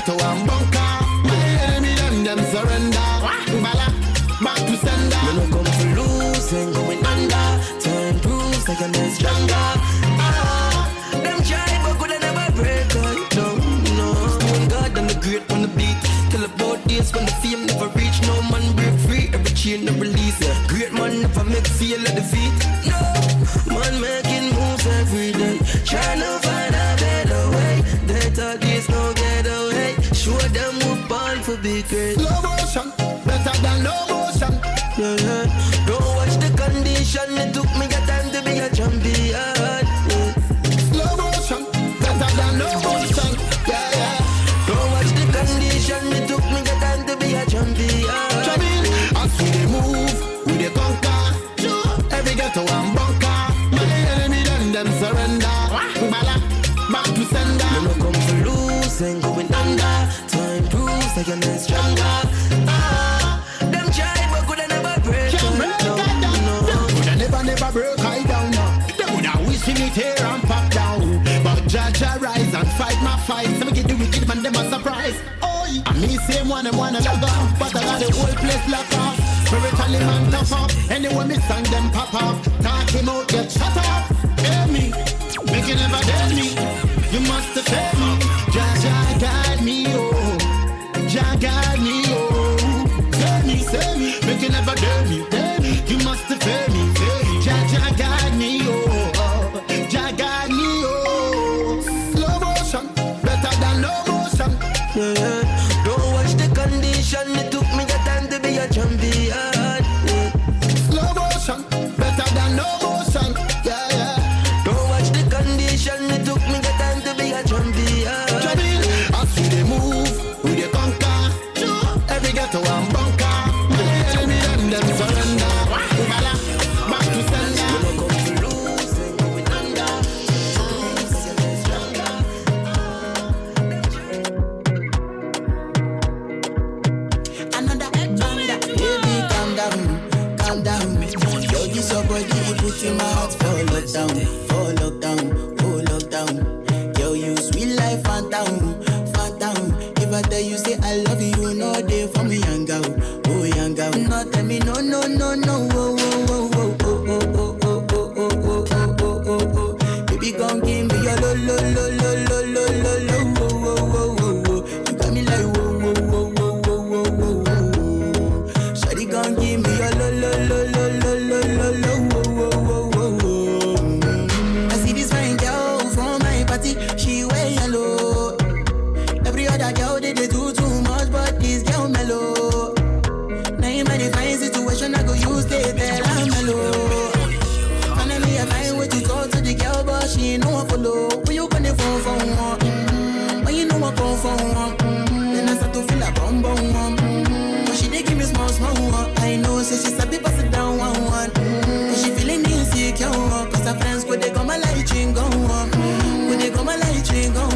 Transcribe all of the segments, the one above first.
ghetto and bunker. My enemy them surrender. Bala, back to sender. You no come to lose and going under. Time proves like I'm stronger. Them try but could never break. No. Stone God, I'm the great on the beat. Tell about days when the fame never reach. No man break free, every chain no release. Great man never make feel at defeat. No, man making moves every day. Trying to find a better way. They thought this no get away. Show them we're born for big great. Slow motion, better than no motion. Yeah. Don't watch the condition. It took me a time to be a champion. Yeah. Slow motion, better than no motion. Yeah. Don't watch the condition. It took me a time to be a champion. As we dey move, we dey conquer. Every ghetto and bunker. My enemy them surrender. Bala, back to sender. You no come to lose and going under. Time proves like you're not stronger. Them try but could never break. Coulda never break I down. They woulda wish me tear and pop down. But Jaja rise and fight my fight. So me get the wicked man them a surprise. And me same one them wanna log off, but I got the whole place locked off. Spiritually man tough up. Anyway me sang them pop off. Talk him out get shut up. Hear me, make you never dare me. You must have failed me. Jaja guide me oh, Jaja guide me oh. Say me, make you never dare me. You must have failed me. Jaja guide me oh, Jaja guide me oh. Slow motion, better than no motion. Yeah. Don't watch the condition. It took me a time to be a champion. Yeah. Slow motion, better than no motion. Yeah. Don't watch the condition. It took me a time to be a champion. As we dey move, we dey conquer. Every ghetto and bunker. My enemy them surrender. Bala, back to sender. You no come to lose and going under. Another banger. Baby, calm down. Yo, this your body, you put in my heart for lockdown, oh lockdown. Yo, you sweet life, phantom. If I tell you say I love you, no day for me, young girl, oh young girl. No tell me no, oh. Baby, come give me your lo. You got me like whoa. Shawty, come give me your lo. I see this fine girl from my party, she wear yellow. Every other girl they do too much, but this girl mellow. Now in my divine situation, I go use they tell I'm mellow. Finally I find way to talk to the girl, but she ain't no one follow. When you gonna phone for one? When you know I come for one? Then I start to feel a bum. But she dey give me small one. I know, say she's a bit pass it down one. But she feeling insecure, cause her friends go they come a light ring go on. Go they come a light ring go on.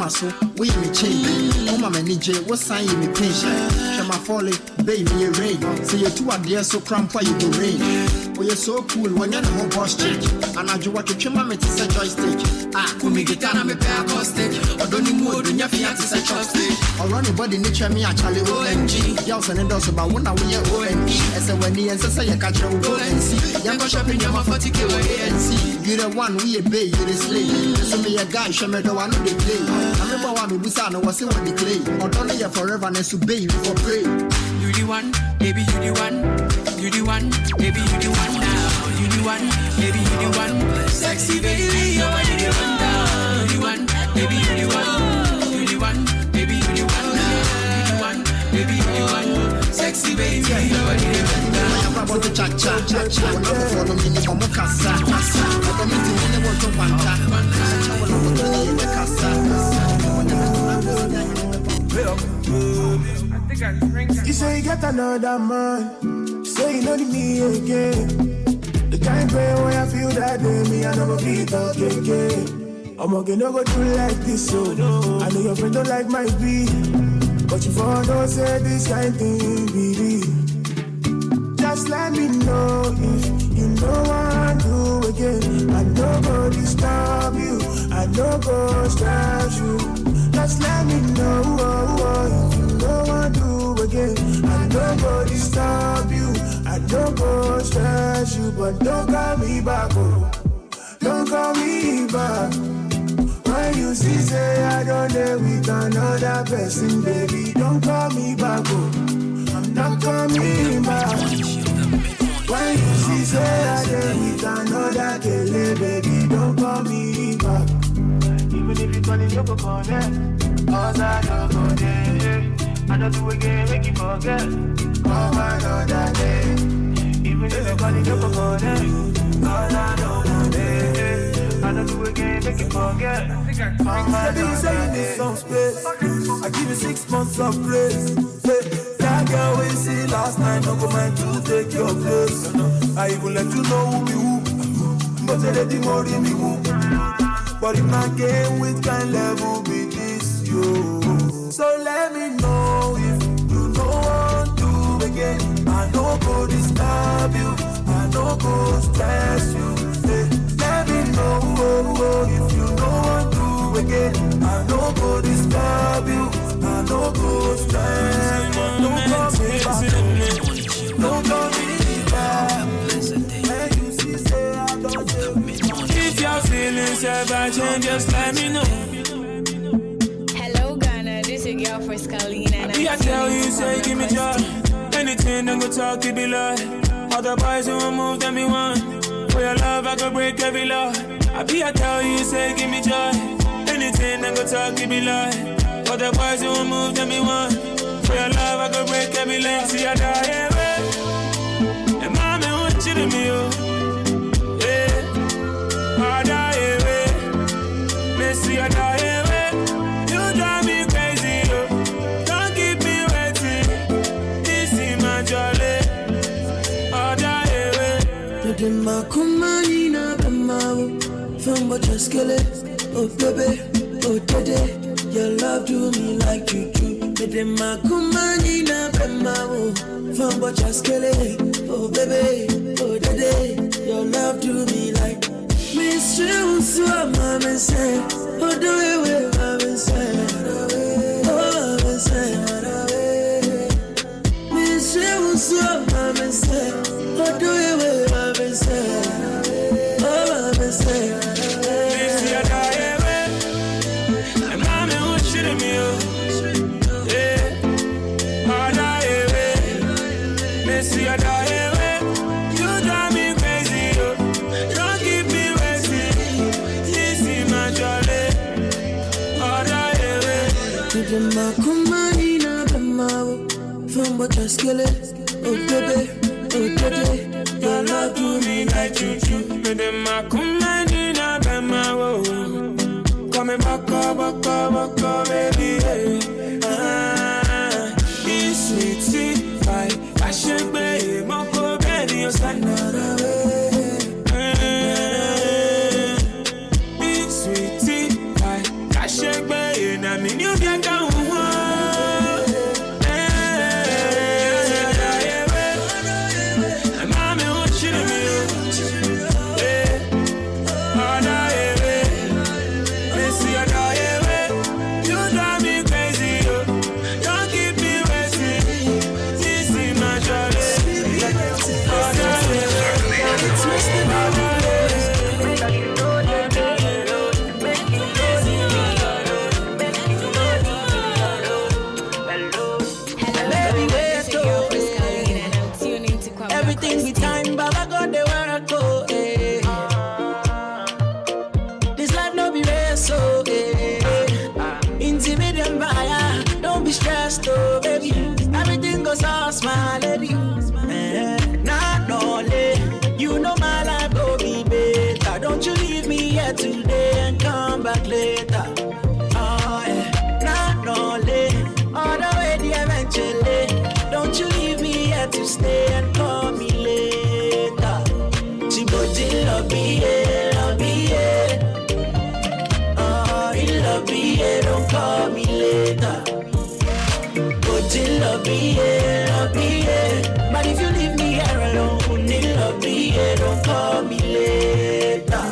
So, we me change. Woma manage, what sign you me pain? Shama folly, baby, me rain. Say you two are there so cramp why you go rain. Oh, you're so cool when you're home boss change. And I do what you chima me to say joystick. Ah, kumi gitana me pay acoustic. Or don't you move when your fiance say chopstick. Or run your body nature me actually OMG. Y'all send it also about one hour we OMG. As a when the answer say you catch your ONC. Y'all go shopping your 40k ANC. You the one we a bay, you the slave. So me a guy, show me the one who they play. I remember when we busana was saying what they clay. Or don't you forever and so bay for pray. You the one, baby, you the one. You the one, baby, you the one now. You the one, baby, you the one. Sexy baby, you the one now. You the one, baby, you the one. You the one, baby, you the one now. You the one, baby, you the one. Sexy baby, you the one now. I want to cha cha cha cha. When I follow me, I'm a casa. I come into me, I want to panta. You say you got another man. Say you know me again. The kind way where I feel that day, me I never feel talking again. I'm gonna go through like this, so I know your friend don't like my beat, but you for don't say this kind thing, baby. Just let me know if you know what I do again. I know go disturb you, I know go stress you. Just let me know if you know what I do again. I know go disturb you, I know go stress you, but don't call me back, oh. Don't call me back. When you see say I don't dare with another person, baby, don't call me back, oh. I'm not coming back. When you see say I dare with another girl, baby, don't call me back. Even if you call it, you go connect. Cause I don't go there. I don't do again, make you forget. Come another day. Even if you call it, you go connect. Cause I don't go there. I don't do again, make you forget. Baby, you say you need some space. I give you 6 months of grace. Hey, that girl we see last night, no go mind to take your place. I even let you know who be who. But they let the more in me who. But in my game with kind level be this you. So let me know if you know what to do again. I know go disturb you, I know go stress you. Hey, let me know if you know what to do again. I know go disturb you, I know go stress you. Don't call me back, don't call me back. When you see say I don't tell me. If your feelings ever change, just let me know. Hello Ghana, this is your girl for Scalina. I tell you, say give me joy. Anything that go talk, it be love. All the boys who won't move, them me one. For your love, I could break every law. I tell you, say give me joy. Anything that go talk, it be love. All the boys who won't move, them me one. For your love, I could break every law. See, I die away. And mommy, what you do me, oh? I die away. Missy, I die away. You drive me crazy, yo. Don't keep me waiting. This is my jolly. I die away. Medema kumani na bemawo. Fembo cheskele. Oh baby, oh dede. Your love do me like juju. Medema kumani na bemawo. Fembo cheskele. Oh baby, oh dede. Your love do me like Mr. Unsua, mama say, oh do it with mama say, oh mama say, Mr. Unsua, mama say, oh do it with mama say, oh mama say. Missy, I die away. And mommy, what you do me, oh? Yeah, I die away. Missy, I die away. You drive me crazy, yo. Don't keep me waiting. This is my jolly. I die away. Medema kumani na bemawo. Fembo cheskele. Oh baby, oh dede. Your love do me like juju. Medema kumani na bemawo. Come back, baby. Ah, it's sweet, I should be more baby, you're standing away. It's sweet, I should be, and I mean, you get down. stay and call me later. She body love me, yeah. In love me, yeah, don't call me later. Body love me, yeah. But if you leave me here alone, in love me, yeah, don't call me later.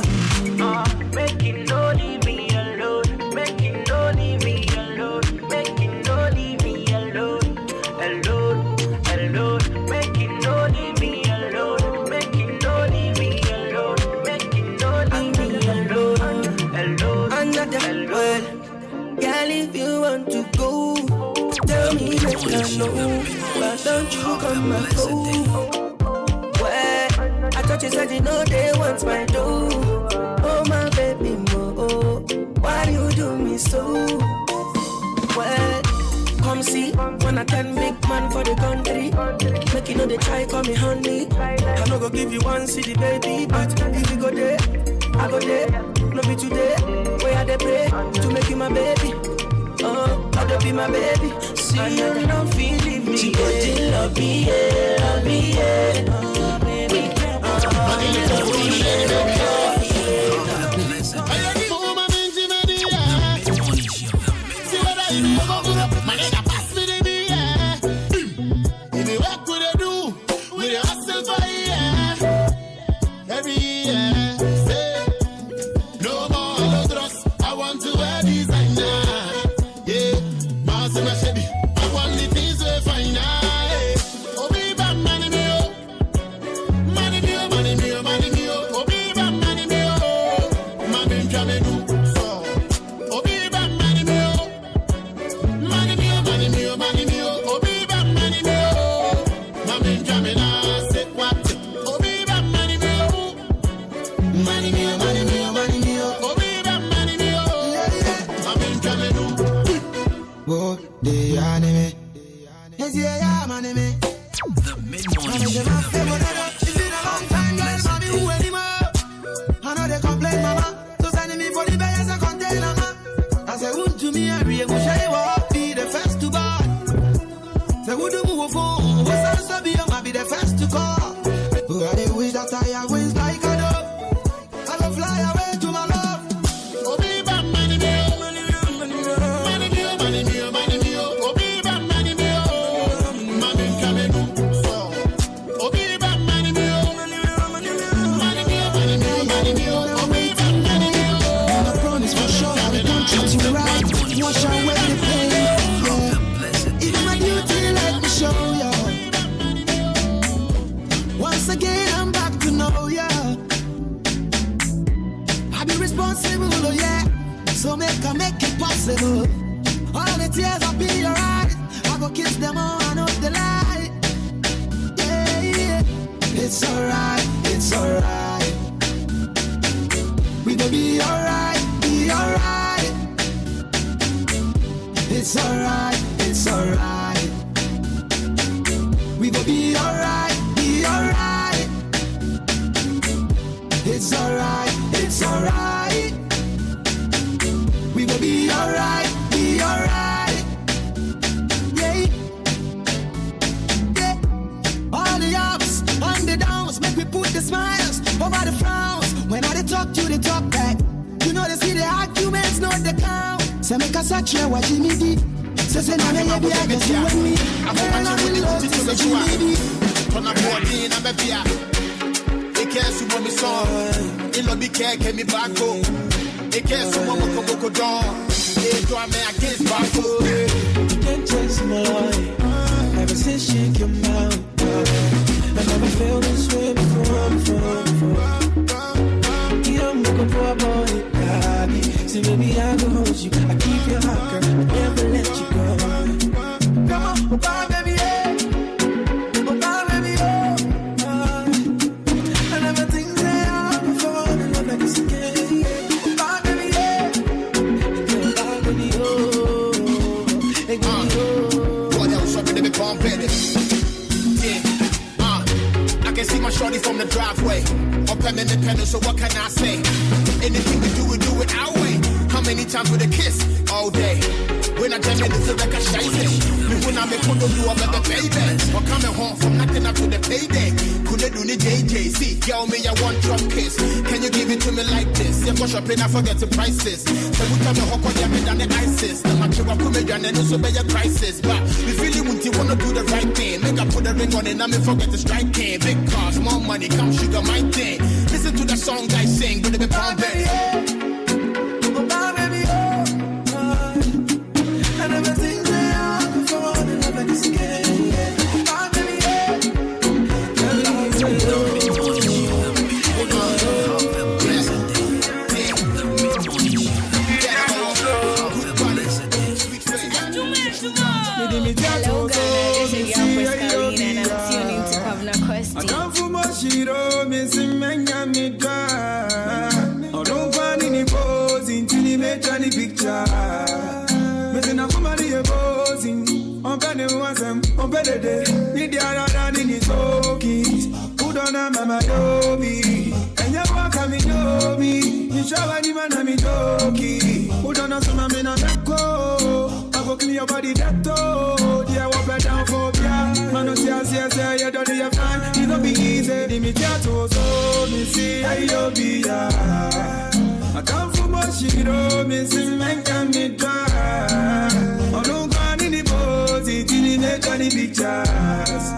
Making no leave me alone, making no leave me alone, making no leave me alone, alone, making no leave me alone, making no leave me alone, making no leave me alone. Another word, girl, if you want to go, tell me let I know. Why don't you come and go? Well, I thought you said you know they want my dough. Oh my baby mo, why you do me so? Well, come see, when I can big man for the country. Make you know they try call me honey. I no go give you one city baby, but if you go there, I go there. No be today, where I they pray to make you my baby. Oh, I don't be my baby. See, you don't feel leave me. She got love me, yeah, love me, yeah. Oh, baby, Anything we do it our way. How many times with a kiss all day? When I tell me this is like a shite, me when I make one do a better baby. Or coming home from nothing up to the payday. Could they do the JJC? Girl, me I want drop kiss. Can you give it to me like this? Yeah, push up in I forget the prices. So we tell me how could you than the ISIS? The match you are coming and then also be a crisis. But we feel when you wanna do the right thing. Make I put a ring on it and me forget the strike king. Big cars, more money, come sugar my thing. Listen to the song I sing, but it be pound baby. Hello, Ghana. This is your first Carolina, and I'm tuning to Kavna Questi. Clean your body that toe, yeah, walk back down for ya. Man, no say, you don't need a plan. It don't be easy, the me so me see how you be ya. I come from my shit, me see man can me dry. I don't find any pose, it didn't make any pictures.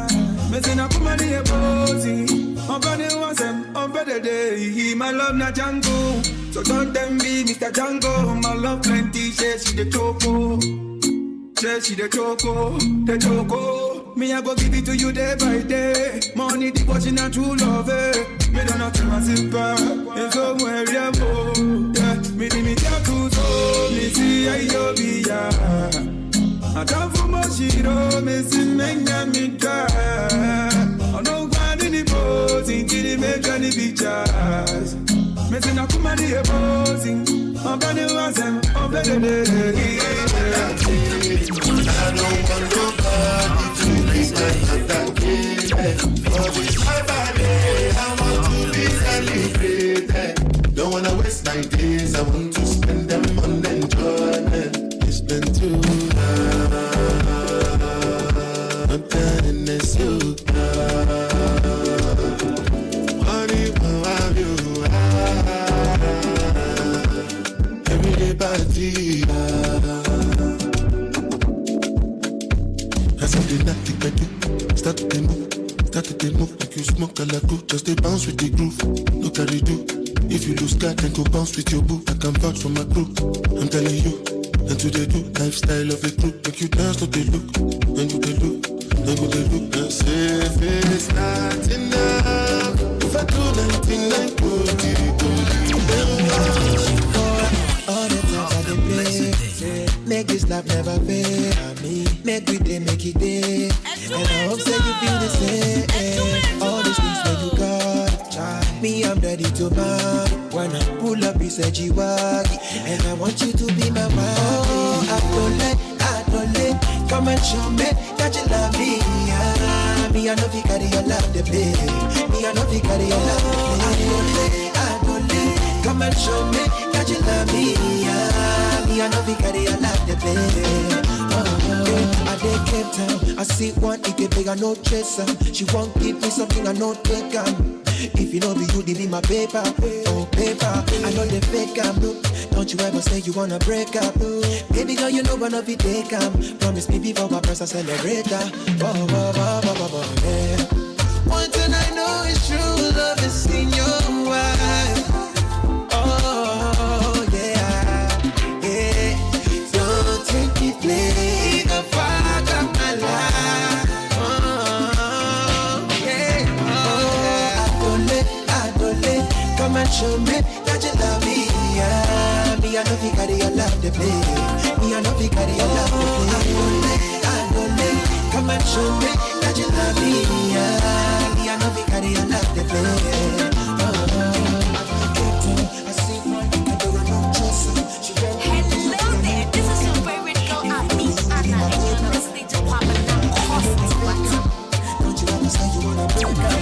Me say na come on the pose, I'm gonna want them, I'm better day. My love na Django, so don't them be Mr. Django. My love plenty, she the choco. She the choco. Me I go give it to you day by day. Money devotion and true love. Me don't know to myself back. It's somewhere yeah, me tell to so me see how you be ya. I come from Moshiro, me see me dry. I know God in the pose, he didn't make any pictures. Me say na come and the posing. I'm gonna want them, I'm better than I don't want nobody to be like that. For this my body, I want to be celebrated. Don't wanna waste my days, I want to spend them on enjoyment. It's been too long, I'm telling this you. Money will have you. Everyday party. Start to move like you smoke a like just a bounce with the groove. Look at it do. If you lose God, then go bounce with your boo. I can vouch for my crew. I'm telling you, and to the do lifestyle of a group. Make you dance, look they look. When you they look, then go they look. And say if it's not enough, if I do 99 good, all the times I play, make this life never fail. Make we day, make it day. And I hope that you feel the same. All these things that you got, me I'm ready to buy. When I pull up, it's a G-Waggy, and I want you to be my man. Oh, I don't let, come and show me that you love me. Me I know if you carry your love to play. Me I know if you carry your love to play. I don't let, come and show me that you love me. Me I know if you carry your love to play. I did Cape Town, I see one, it get big, I no chaser. She won't give me something, I no take If you know be you, they be my paper. Oh, paper, I know they fake look, don't you ever say you wanna break up. Baby girl, you know one of it take promise me before my press, I celebrate yeah. One thing I know is true, love is in your eyes. Oh, yeah. Don't take it play. Come and show me that you love me. Me I know you carry your love to play. Me I know you carry your love to play. I don't let. Come and show me that you love me. Me I know you carry your love to play. I see one, I don't know trust. Hello there, this is your favorite girl, Abby Anna, and you're listening to Papa Now Cost. Don't you understand you wanna break up?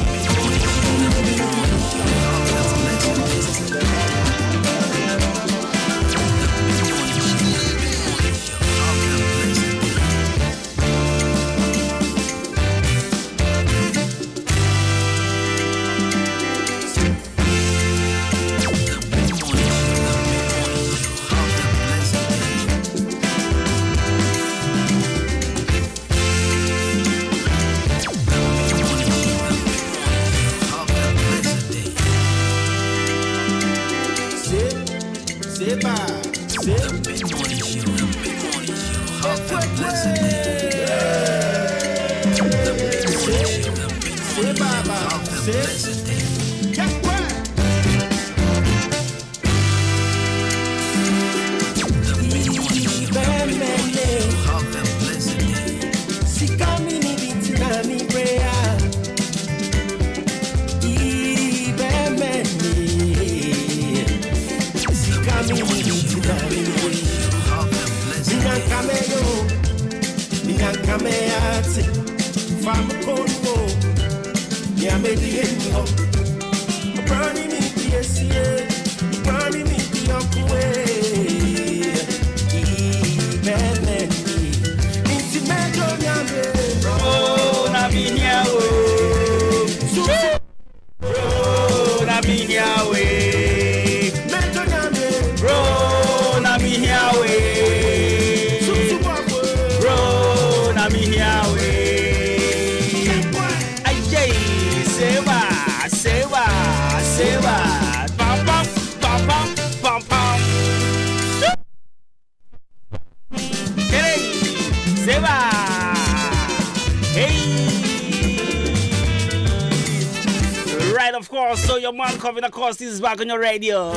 Right, of course. So your man coming across this is back on your radio.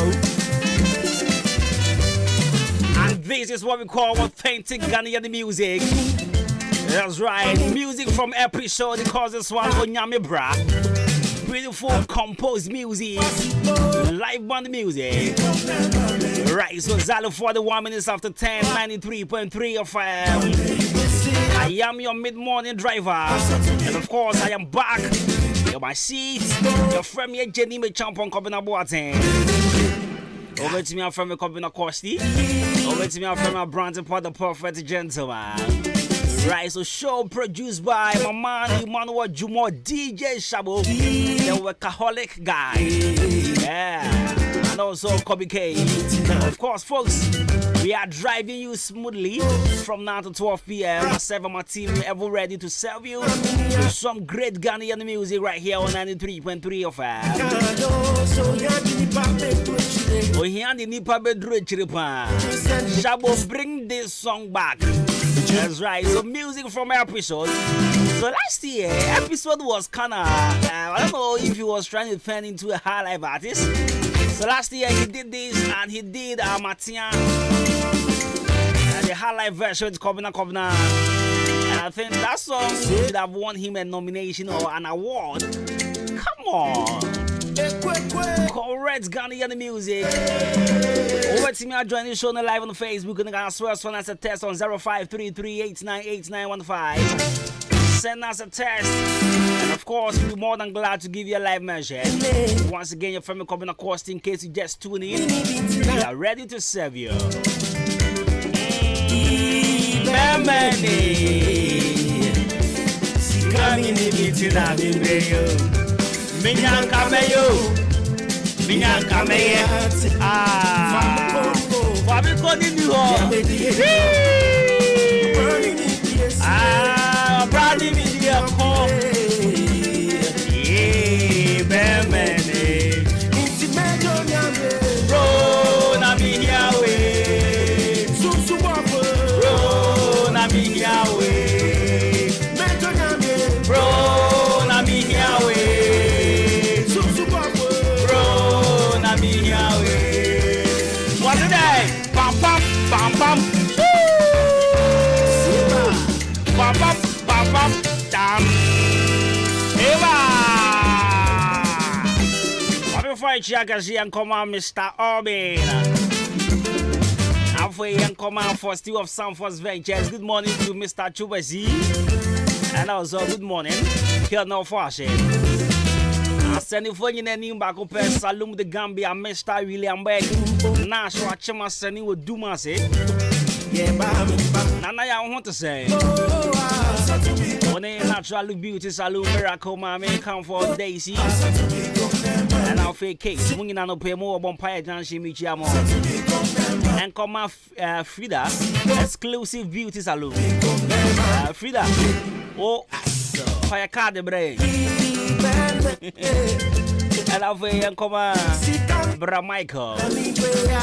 And this is what we call authentic Ghanaian music. That's right. Music from every show. They call this one Onyame Bra. Beautiful composed music. Live band music. Right, so Zalo 41 minutes after 10, 93.3 FM. I am your mid-morning driver. And of course, I am back. You're my seat. Your friend here, Jenny, me champion Kobina Boateng. Over to me, I'm from the Kobina Kosti. Over to me, I'm from my Brandon Pot, the perfect gentleman. Right, so show produced by my man Emmanuel Jumo, DJ Shabo, the workaholic guy. Yeah. And also Kobe K. Of course, folks, we are driving you smoothly from now to 12 p.m. Myself and my team ever ready to serve you with some great Ghanaian music right here on 93.3 of Shabo, bring this song back. That's right, so music from episode. So last year, episode was kinda, I don't know if he was trying to turn into a high life artist. So last year he did this and he did Matia, the high life version with Kobina. And I think that song should have won him a nomination or an award. Come on. Correct Ghanaian music. Over to me, I join the show live on Facebook and I swear as a test on 0533898915. Send us a text, and of course, we'll be more than glad to give you a live measure. Once again, your family coming across in case you just tune in. We are ready to serve you. Brady media call. Yeah, man. Bro, na me Yahweh. Bro, na me Yahweh. Bro, na me Yahweh. Bro, na me Yahweh. What's the day? Pam pam pam pam. Pam pam. Damn. Eva! Before I check, I see and come on, Mr. Orbin. Halfway and come on for Steve of Sanford's Ventures. Good morning to Mr. Chubazi. And also, good morning. Here no fashion. I send you for you name back up at Salum the Gambia, Mr. William Beck. National Chama sending with Dumase. Nana, I want to say. One natural beauty salon miracle, mommy, come for Daisy. And I'll fake cake. Swinging on a pay more bonfire than she meets you more. And come off Frida, exclusive beauty salon. Frida, oh, fire card the brain. And I'll fake and come on Bra Michael.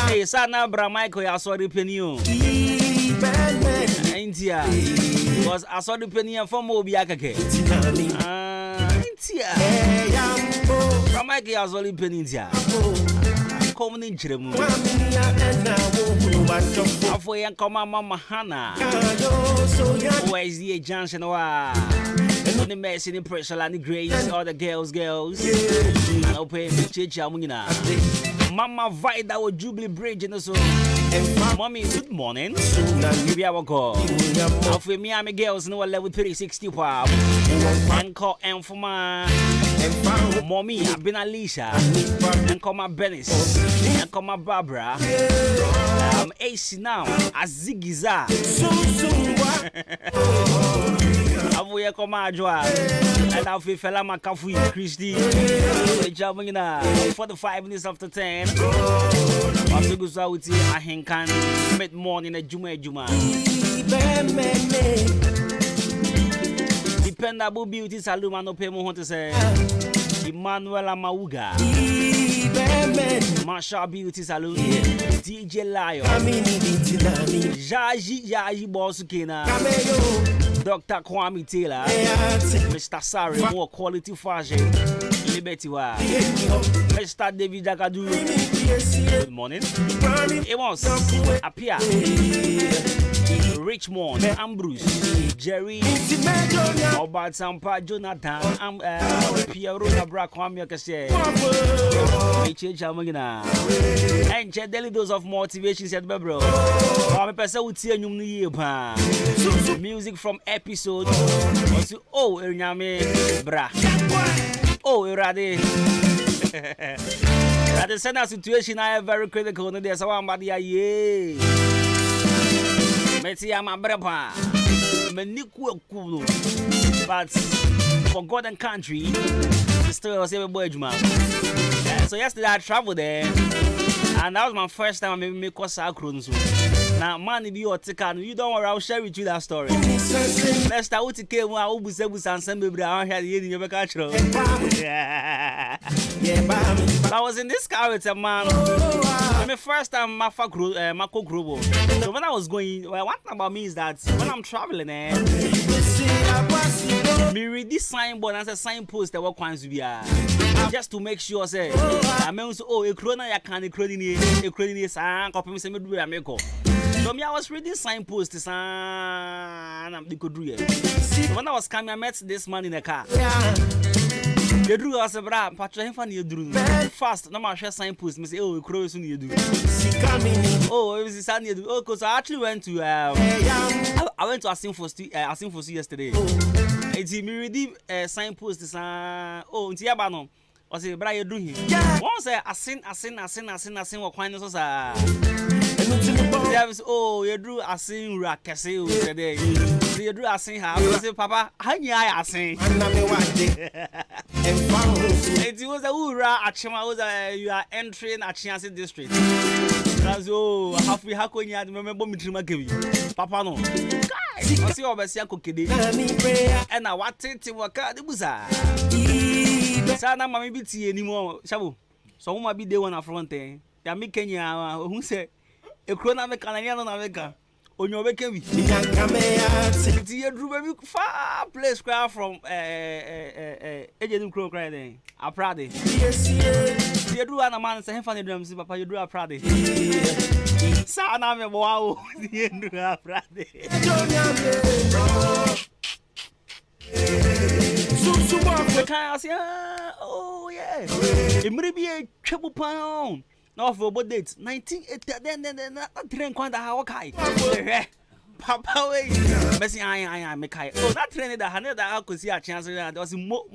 Hey, son, Bra Michael, I saw the penny. India. Because I saw the penny from Mobiakake. India. From my key, I saw the penny India. Coming in Jeremu. After you come, Mama Hannah. Where is the Johnson? The messing in pressure and the grace, all the girls. And I'll pay Mama Vida with Jubilee Bridge and so. Mommy, good morning. Maybe I will call. After Miami girls, no level 360 power. And call M for my Mommy, I've been Alicia. And call my Bennis. And call my Barbara. I'm AC now. As Ziggiza. Avoye koma joa and I'll fella makafu Christy jamina 45 minutes after 10 Afigusa uti ahenkan mid morning na juma Dependable Beauty Saluma no pay mo honte say Emmanuel Amauga Masha Beauty Salon DJ Lion Jaji Boss Kena Dr. Kwame Taylor, Mr. Sari, more quality fashion, Liberty Wa, Mr. David Jagadu. Good morning. It was Apia, Richmond, Ambrose, Jerry, Obad Sampa, Jonathan, Pierre Nabra Kwame Kase, Chamagina, and Daily Dose of Motivation said, bro. I'm a person who tell you music from episode. Oh, Ernyame, bra. Oh, Erade. At the center situation, I am very critical. There's one body, yeah. Metia, my brother. Meniku, but for God and country, still was a boy, so yesterday I traveled there, and that was my first time I made me cross our cruise. Now, money be your ticket. You don't worry, I'll share with you that story. Let's start with the came. I will be able to send me down here in your catch. I was in this car with a man. My first time, Mako Grobo. So when I was going, well, one thing about me is that when I'm traveling, me read this signboard and say signpost that what coins be just to make sure say I mean oh a krona ya can a kroni san copy me say me do America. So me I was reading signposts and I'm the good do it. So when I was coming I met this man in a car. The drew us a bra patch him fan you drew fast no ma share signpost me say oh crow soon you do. Oh it was sunny do. Oh cuz I actually went to I went to Asin for yesterday. It's me reading signpost oh nti aba no o say bra you do him. One say asin what kind so sa. Oh, you drew asin rakese o say there. You drew asin ha. Say papa, hanya asin. It was a ura achima was you are entering Achiasi district. That's oh, half we hakonya remember me trima kebi. Papa no. I see obesia kokede. And na watete waka de buza. Sana mama bi tie anymore. Shabo. So wo ma bi dey one front eh. Ya me Kenya who say e krona me kanania no na meka. Onyo beka bi. Tie dru baby far place cry from ejedim kro cry then. Aprade. Tie dru ana man say hemfa ne drum si papa you dru aprade. Sa na me bo awo. Tie dru aprade. Oh yeah. It may be a triple pound. No for what date? 1980. Then that train kwanda how kai. Papa way. Messi I make kai. Oh that train that had that I could see a chance. There was more.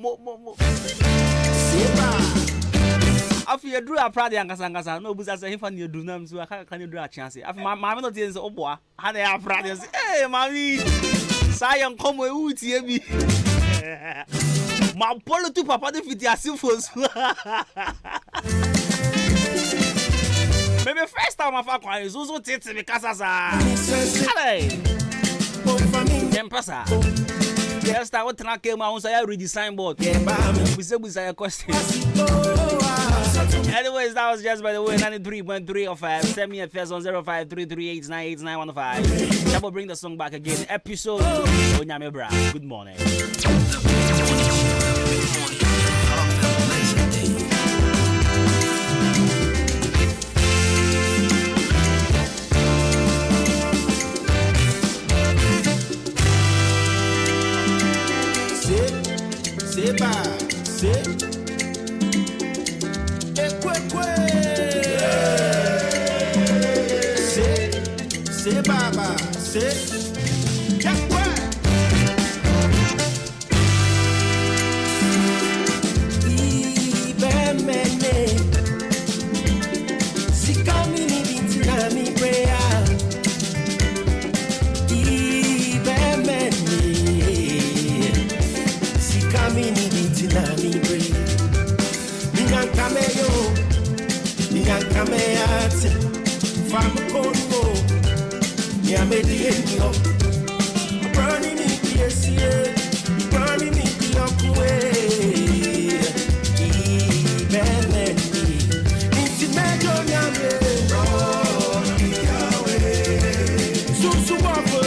After you drew a Prada and Casangasa, no business if you do them, so I can't do a chance. After my mamma not is oh boy, had a Prada. Hey, mommy, Sion come with you. My polo to papa de fit ya symphos. Maybe first time I found is also tits because as a Tempasa. Yes, I want to came out. I read the signboard. We say, question. Anyways, that was just by the way 93.3 of send me a face on 0533898915. Double bring the song back again. Episode Onyame Bra. Good morning. Seba, se, se baba, se, si camini vitina mi brea, Kamini bitina mi bre, minyan kameyo, minyan kameyate, famu kono, nyamedi enyo, burning me kiesie, burning me kiokwe, ibeneni, inti mejo nyame, oh na miyawe, susu wafe.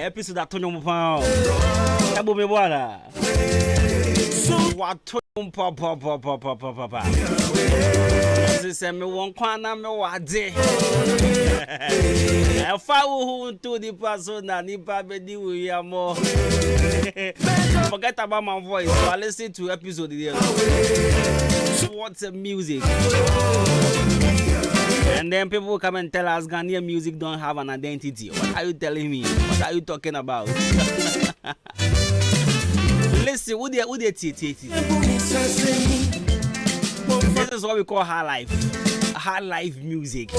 Episode that Tony Mupao. Abo me bwana. What Tony papa. This me won kwana me wade. Efa wo to the person na nipa be di we amo. Forget about my voice. So I listen to episode there. What's the music? And then people will come and tell us Ghanaian music don't have an identity. What are you telling me? What are you talking about? Listen, who they This is what we call high life. High life music.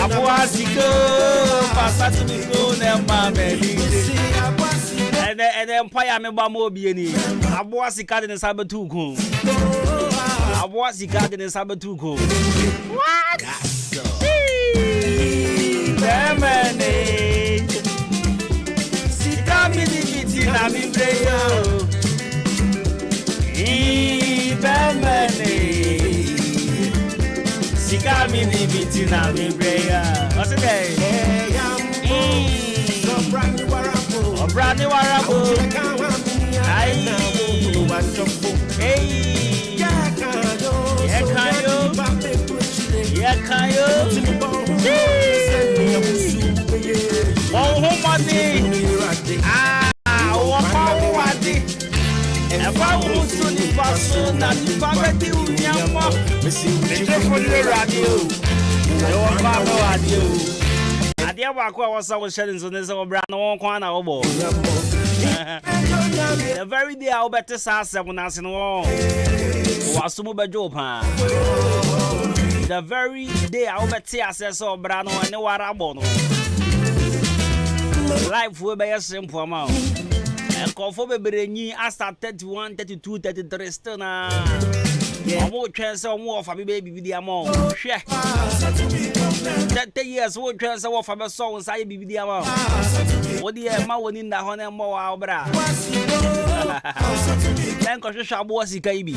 Abuasiko, Pasatiko, and then Empire Member Bieni. Abuasika in Sabatuko. Abuasika in Sabatuko. What? Sikami di biti na mi breyo. Sikami di biti na mi breyo. What's it say? Brandi Warapo. Ay. Hey. Yakayo. Oh, money. Wadi. Ever who soon the person that the family will be a mock. For the radio. I dear Wako was our shedding on this over brand one corner obo. The very day I'll bet this house 7 hours in war. Was Sumuba Jopa. The very day I'll bet TSS or Brano and the Warabono. Life will be a simple amount. And call for Bereni after 31, 32, 33 still now. Yeah, more chance or more for baby with the amount. Share 30 years, more chance or for my songs. I be with the amount. What the amount in the honor more albra? Thank you, Shabosi Kaibi.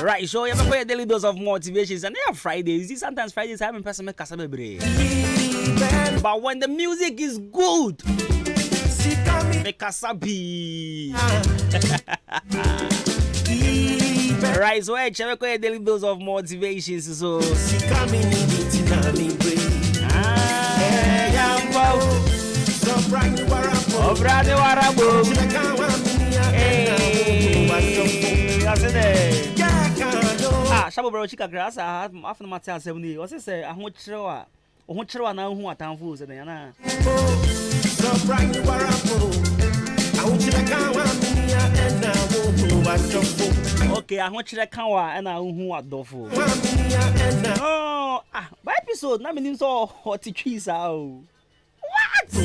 Right, so you have a daily dose of motivations, and they are Fridays. Sometimes Fridays I'm in person make Casabre. But when the music is good, make Casabi. Right, so I have a daily dose of motivations. So, Brother Warabo. Shabo bro chika grass after Matia 70. What's it say? I want to now who are town fools and then. Okay, I want you to come and I who are dofu. Oh, by episode, na meaning so hot cheese out. What? I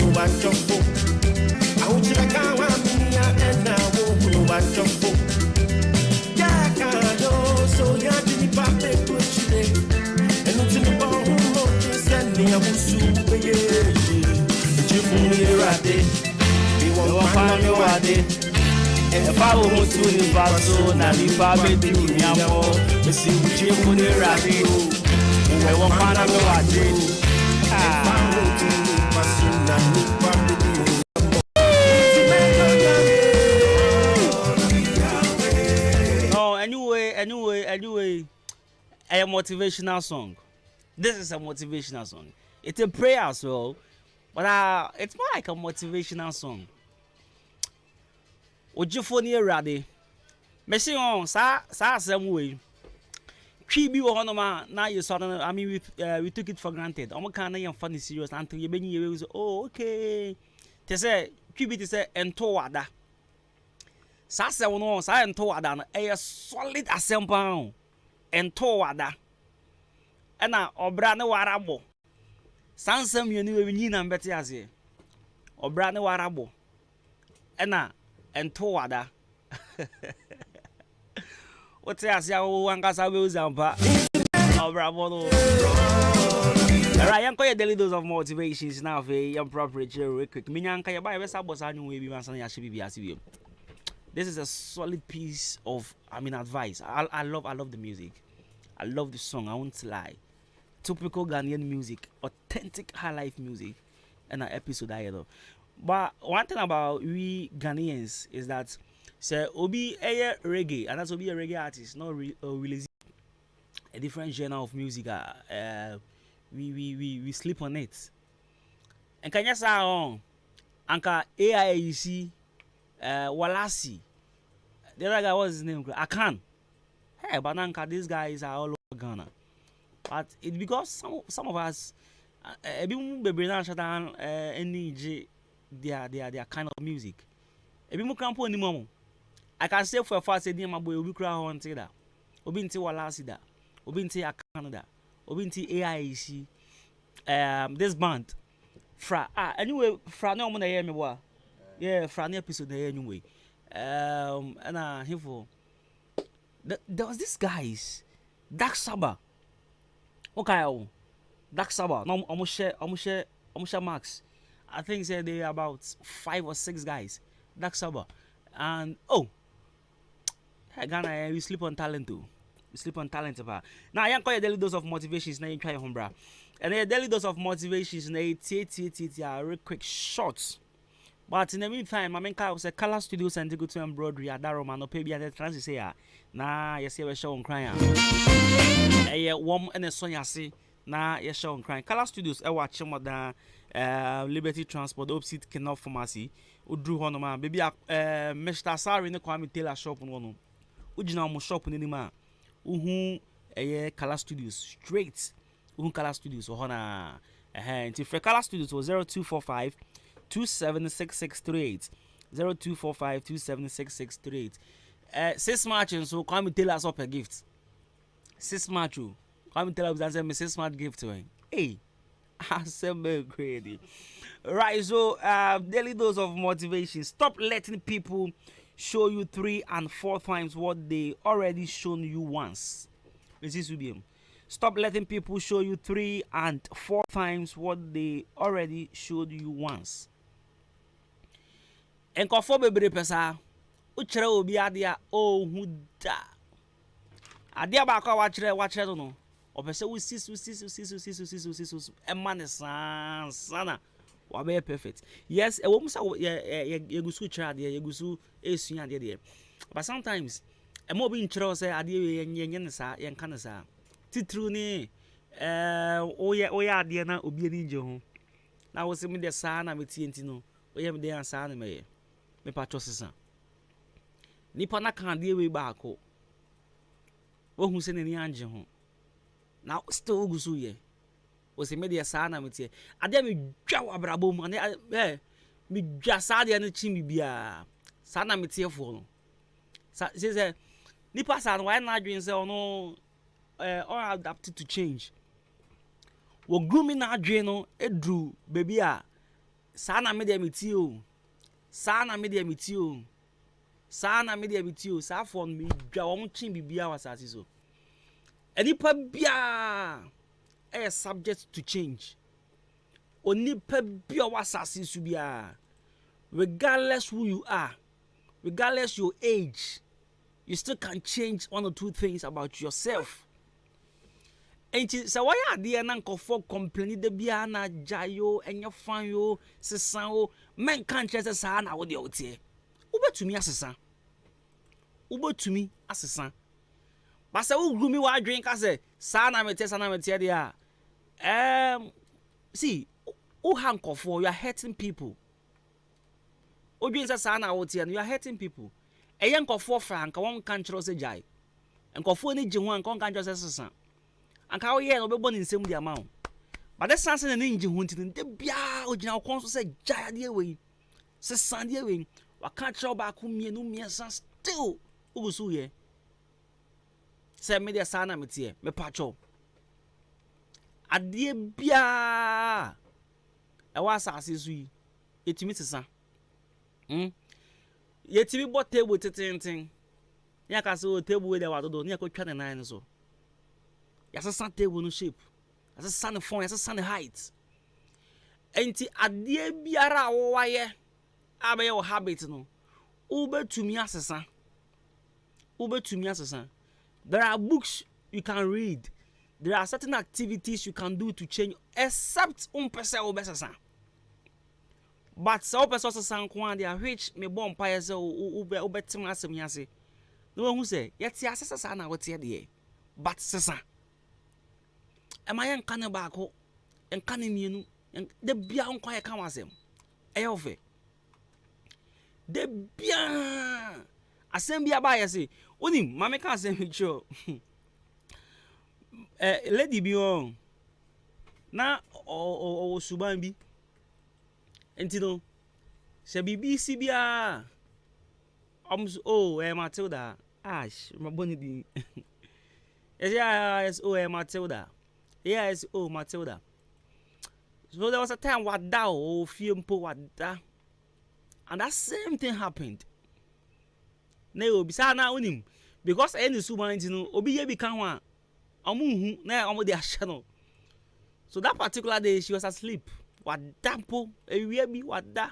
want you to come and I so ya didn't pop it, put you there. And it's in the bone, send me a wusu, you won't find your idea. And if I want to live out soon, I'll be probably doing Yamo. You see, you put it right. I won't find out your idea. Anyway, a motivational song. This is a motivational song. It's a prayer as well, but it's more like a motivational song. Ojifoni ready? Messi on sa same way. Chibi ohonoma na you saw. I mean, we took it for granted. I'm kind of funny serious until you been you say, oh okay. They say chibi they say ento wada. Sa se wono sa ento wada na a solid assemble ento wada. Ena obra ne warabo. Sansam yeni we nyina mbete ase. Obra ne warabo. Ena ento wada. What's ase ya wo angasa we uzampa. Obra bono. Alright, yanko your daily dose of motivations now ve appropriate real quick. Minyanka ya ba besa boss anyu we bi mansan ya shibi bi ase. This is a solid piece of advice. I love the music. I love the song. I won't lie. Typical Ghanaian music, authentic high life music, and an episode I know. But one thing about we Ghanaians is that say obi a reggae, and that's obi a reggae artist, not really a different genre of music. We sleep on it. And can you say on Anka AIC Walasi? The other guy, what's his name? Akan. Hey, but Anka, these guys are all over Ghana. But it's because some of us, their kind of music. Ebi mu krampo ni mo. I can say for a fact say my boy obi kra ho nte da. Obi nte wala sida. Obi nte Canada. Obi nte AIC. This band anyway fra na omo na hear me boa. Yeah, fra na episode na hear anyway. And hifo there was this guys Dark Sabbath. Okay, Dark Sabbath. No, almost share Max. I think say they about 5 or 6 guys. Dark Sabbath. And hey, Ghana, we sleep on talent too. We sleep on talent about. Now I call you daily dose of motivations. Now you try home, bra. And a daily dose of motivations. Now it's real quick shots. But in the meantime, I mean, I was a Color Studios and go to embroidery at Daroma. No pay me at the transit say, nah, you see a show on crying. A warm and a son, you see. Nah, you show on crying. Color Studios, I watch some of the Liberty Transport, opposite Canal Pharmacy. Udru hono man, baby, Mr. Sari ne Kwame Taylor shop on one. Ujina mo shop on any man. Color Studios straight. Color Studios hona. Until for Color Studios was 0245 276638. 0245 276638. 6 March so Kwame Taylor us up a gift. 6 March. Kwame Taylor was me 6 March gift to him. Hey. Assemble great. Right, so daily dose of motivation. Stop letting people show you 3 and 4 times what they already shown you once. This will be stop letting people show you 3 and 4 times what they already showed you once. Enkofo bebre pesa uchere obi adia ohu da. Adia ba kwa wachire no. Opese we sis emane sana wabe perfect. Yes, e wo musa ye gusu chira de ye gusu esua de de. But sometimes e mo bi nchira say ade ye nye sa ye nka ne sa. Titru ni oye ade na obi ani nje ho. Na wo se me de sa na metie ntino. Oye me de ansa na me me patcho sesa. Nipa na kan de we ba ko. Wo hu se ne ni anje ho. Now still gusu ye. O se me de sa na metie. Ade me dwa abrabo mu ane me dwa sa de na chimi bia. Sa na metie fo no. Sa se nipa sa no why na adwen se ono all adapted to change. Wo grooming na adwen no edru baby a sa na me de metie o. Sa na me de metie o. Sa na me de metie o. Sa fo no me dwa wo chimi bia wasase so. Enipa bia subject to change. Onipa bia wasase su bia. Regardless who you are, regardless your age, you still can change 1 or 2 things about yourself. And so why are there nan kofo complain de bia na jayo enye fan yo sesan o men kan chese sa na wo de otie. Ubetumi asesa. Ubetumi asesa. But say who gloomy wa drink I say sana mete dia. See, who hanko for you are hurting people. O drink say sana out here you are hurting people. E yanko for frank one kan chro say jai. Enko for ni jihu an kon kan chro say sesan. Anka wo ye no be boni nsem dia ma wo. But that sense na ni jihu ntin de bia o gina kon so say jai de we. Sesan de we. Wa kan chro ba ku mienu miensa still ugusu ye. Say me de sana metie me pacho ade bia e wa asase su yi etimi sesa yetimi bo table teten ya ka se o table we de wa dodo ne akotwa ne nan so ya sesa table no shape ya sesa ne form ya sesa ne height enti ade biara wo waye abaye wo habit no ubetumi asesa There are books you can read. There are certain activities you can do to change, except person obesasa. But so person san kwa they are rich me bon pa yese obetim asem yase. No one who say yet asesa na wote de. But sesa. Am I kan ba ko? En kan mienu. De bia nkwa ye kan wasem. Eyofe. De bia asem bia ba yese. Onim mama kan say me cho lady bi on na o suban bi enti no She BBC bia. Oh, Matilda. Ash, my bonny di. Yes, Matilda. Yes, Matilda. So there was a time what da fiumpo what da. And that same thing happened. No, beside now him. Because any suman no obi ye bi kan wa. Omu na omo dey channel. So that particular day she was asleep. What dampo ewie bi what da.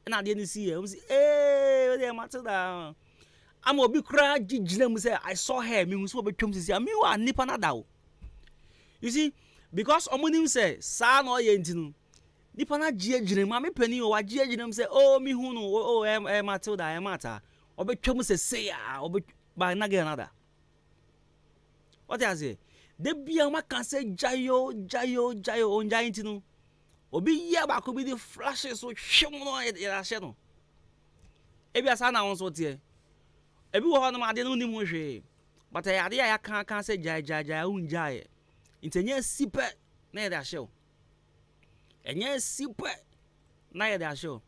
And I didn't see her. I say, hey, there Matilda. I'm obi kra gigina mu say I saw her. Me so be twem say me wa nipa na da. You see, because omonim say sa no ye ntinu. Nipa na gigina ma me pani o wa gigina say oh me hu no Matilda mata. Obi twem say ya obi ba na get another. What I say? De bia ma kan say jayo on jayin tinu. Obi ye ba ko bi the flashes so hwem no ya hye no. Ebi asa na won so tie. Ebi wo ho no ma de no nim hwe. But ya de ya kan say jai un jai. Intenye sipe na ya da hye. Enye sipe na ya da hye.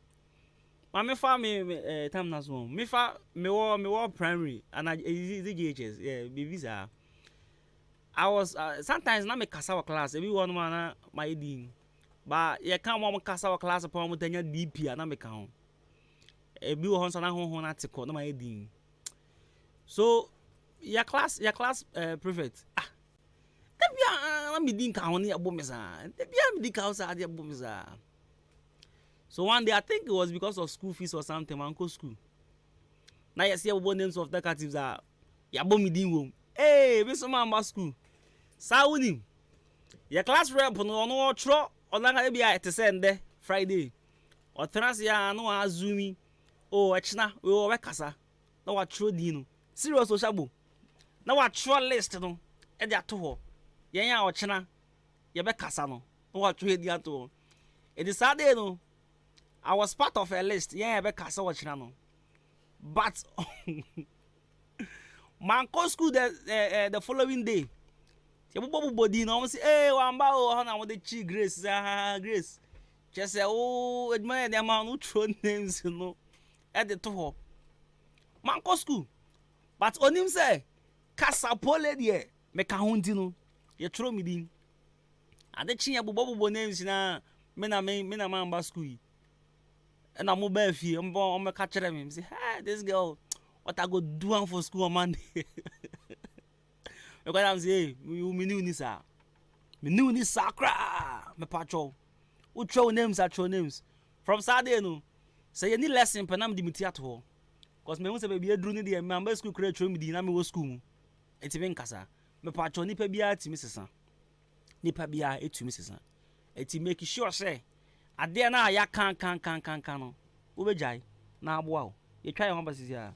Ma me fa me time na so. Me fa me wo primary and the GHS baby sa. I was sometimes na me kasa wa class ebi wo no na my din. Ba ye kan mo kasa wa class upon mo tanya DP na me kan. Ebi wo so na ho na tiko na my din. So your class prefect debia na me din kan ho na yabo me sa. Debia me din kan sa ade yabo me sa. So one day I think it was because of school fees or something man go school. Na you see about names of decatives are yabo me din wo. Hey, me so man ba school. Sa wonim. Your class rep no tro onanga e bia etesende Friday. O trans ya no azumi. Oh, echna we o kasa. Na wa tro din no. Serious o shabo. Na wa tro list no. E dia to ho. Yen ya o chena. Ye be kasa no. Na wa tro e dia to ho. E di Saturday no. I was part of a list. Yeah, be kasa o chena no. But man go school the following day. You body no say hey wamba o na the chi Grace Grace. Just say oh admire them man who throw names no at the to man go school. But on him say kasa pole there me ka hundi no. You throw me din. And the chi bobo names na me na man ba school. And I'm mobile fee. I'm catch them. Say hey this girl what I go do for school on Monday. Because I'm saying, me knew this, sir. Me knew this, sacra. Me patrol. Who throw names at throw names. From Saturday, no. Say, you need lesson, but I'm the theater. Because me wants to be a drone, the member school create me, the name school. It's even casa. Me patrol, nipa bia, to Mrs. Nipa bia, it to Mrs. It's make sure, say, I dare now, ya can. Ubejai. Now, wow. You try your numbers here.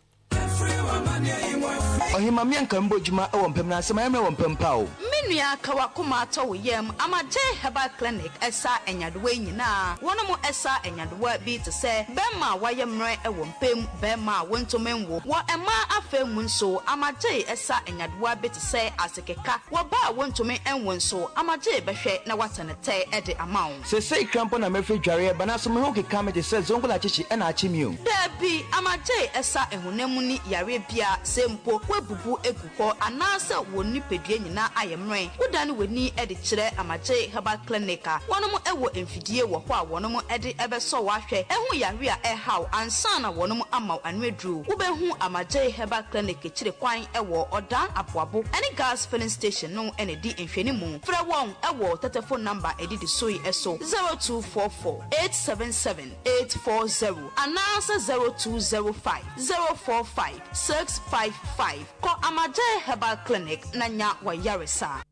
Ohima mianka mbojuma e wompem na asema emre wompem pa o Menua kawakoma to yem amaje herbal clinic esa enyadewa nyina wonomo esa enyadewa bi te se bema wayemre e wompem bema wontomenwo wo ema afemu nso amaje esa enyadewa bi te se asekeka wo ba wontomen enwo nso amaje behwe na watenete e de amawo se sei krampo na mefe dware ba na so me ho keka me de se zongola chichi e na achimio dabi amaje esa ehunemu ni yare bia sempo webubu eguko anase woni pedue nyina ayemre udane weni e de kire amaje herbal clinic wonomo ewo emfidie wo ho a wonomo e de ebeso wahwe ehu yare a ehaw ansa na wonomo amaw anwedru ubehu amaje herbal clinic kire kwan ewo odan aboabo any gas filling station no ene di enfeni mu fra won ewo telephone number edidi soi eso 0244 877 840 anase 0205 045 655 ko amaje herbal clinic nanya wa yaresa.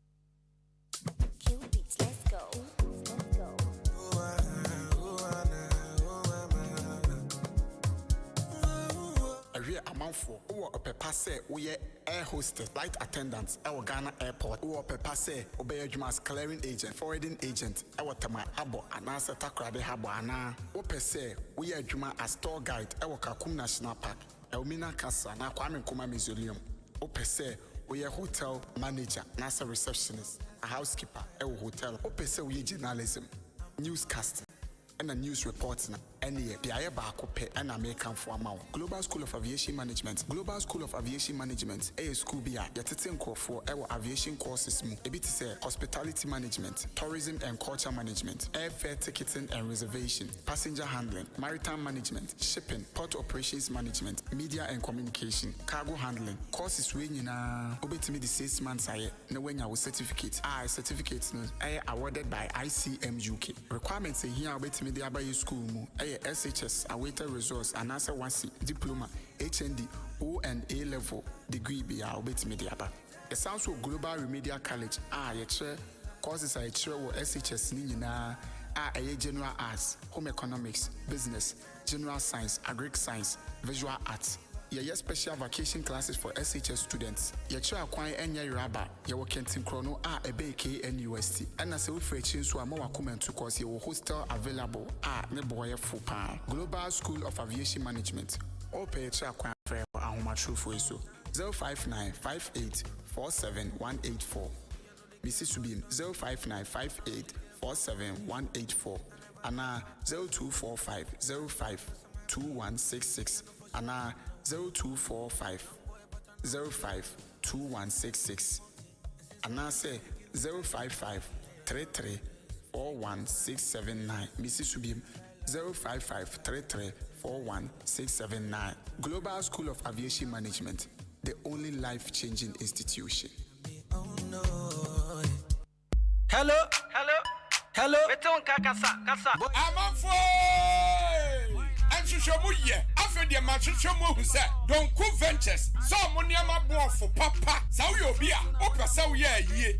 For or a passe, we air hostess, flight attendants, our Ghana airport, or a passe, obey Jumas clearing agent, forwarding agent, our Tama Abo, and answer Takra de Habuana, or per se, we are Juma as tour guide, our Kakum National Park, Elmina Casa, na Kwame Kuma Museum, or per se, we are hotel manager, NASA receptionist, a housekeeper, our hotel, or per se, we journalism, newscasting, and a news reporting, ɛne biaye baako pɛ ɛna mekamfo ama wo. Global School of Aviation Management. Global School of Aviation Management ɛyɛ school bi a yɛtete nkurɔfoɔ ɛwɔ aviation courses mu. Ebi te sɛ hospitality management, tourism and culture management, airfare ticketing and reservation, passenger handling, maritime management, shipping, port operations management, media and communication, cargo handling. Courses we nyina obetimi the 6 months aye na wenya wo certificate. Certificates no awarded by ICM UK. Requirements here obetimi the abaye school mu SHS awaited results and answer 1C diploma, HND, O and A level degree be obetimi the aba. It sounds so Global Remedial College ye courses are SHS ni nyina general arts, home economics, business, general science, agric science, visual arts. Special vacation classes for SHS students. Acquire any rubber. Kentin Chrono ebe KNUST. And as a reflection, so I'm more comment to cause your hostel available Neboya Fupa. Global School of Aviation Management. Or pay acquire for Ahoma True for so 059 58 47 184. Mrs. Subin 059 58 47 184. Anna 0245 05 2166. Anna 0245 05 2166. Anna say 055 33 41679. Mrs. Subim 055 33 41679. Global School of Aviation Management, the only life-changing institution. Hello. Kasa. I'm on phone. And you show me, after the match, show me who said, don't cool ventures. So, money I'm born for papa. So, you'll be a opera, so ye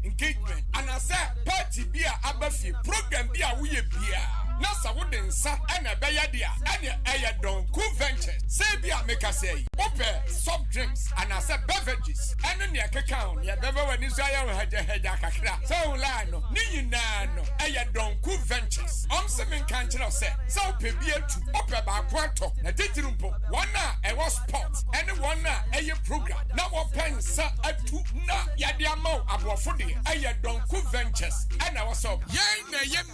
engagement. And I said, party beer, abafi, program beer, we beer. Nasa wouldn't say, and a bayadia, and a don't cool ventures. Say, beer, make us say, opera, soft drinks, and I said, beverages. And then your cacao, your beverage is had your head. So, Lano, Ninano, a don't cool ventures. Seven country say, so be to opera by quarto, a digital one a was sport, and one a program. Now, what pens a two na yadiamo about 40 a don't cool ventures, and I was so yay,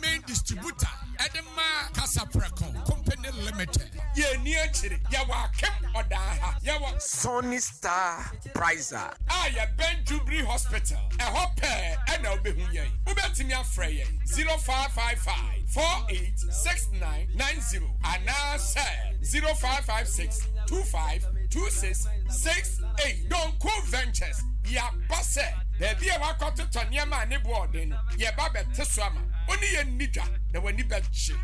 main distributor. Edema Casa Preco Company Limited. Ye near Chiri, Yawa Kem or Daha, Yawa Sony Star Prizer. Ya Ben Jubilee Hospital, a hopper, and I'll be here. Ubetimia Frey 0555 486990. And now say 0556 25 2668. Don't cool ventures. Ya passe. There be a walk to Tanyama and Boarding. Ye Babet Teswama. Only a nigga that when you bet shit.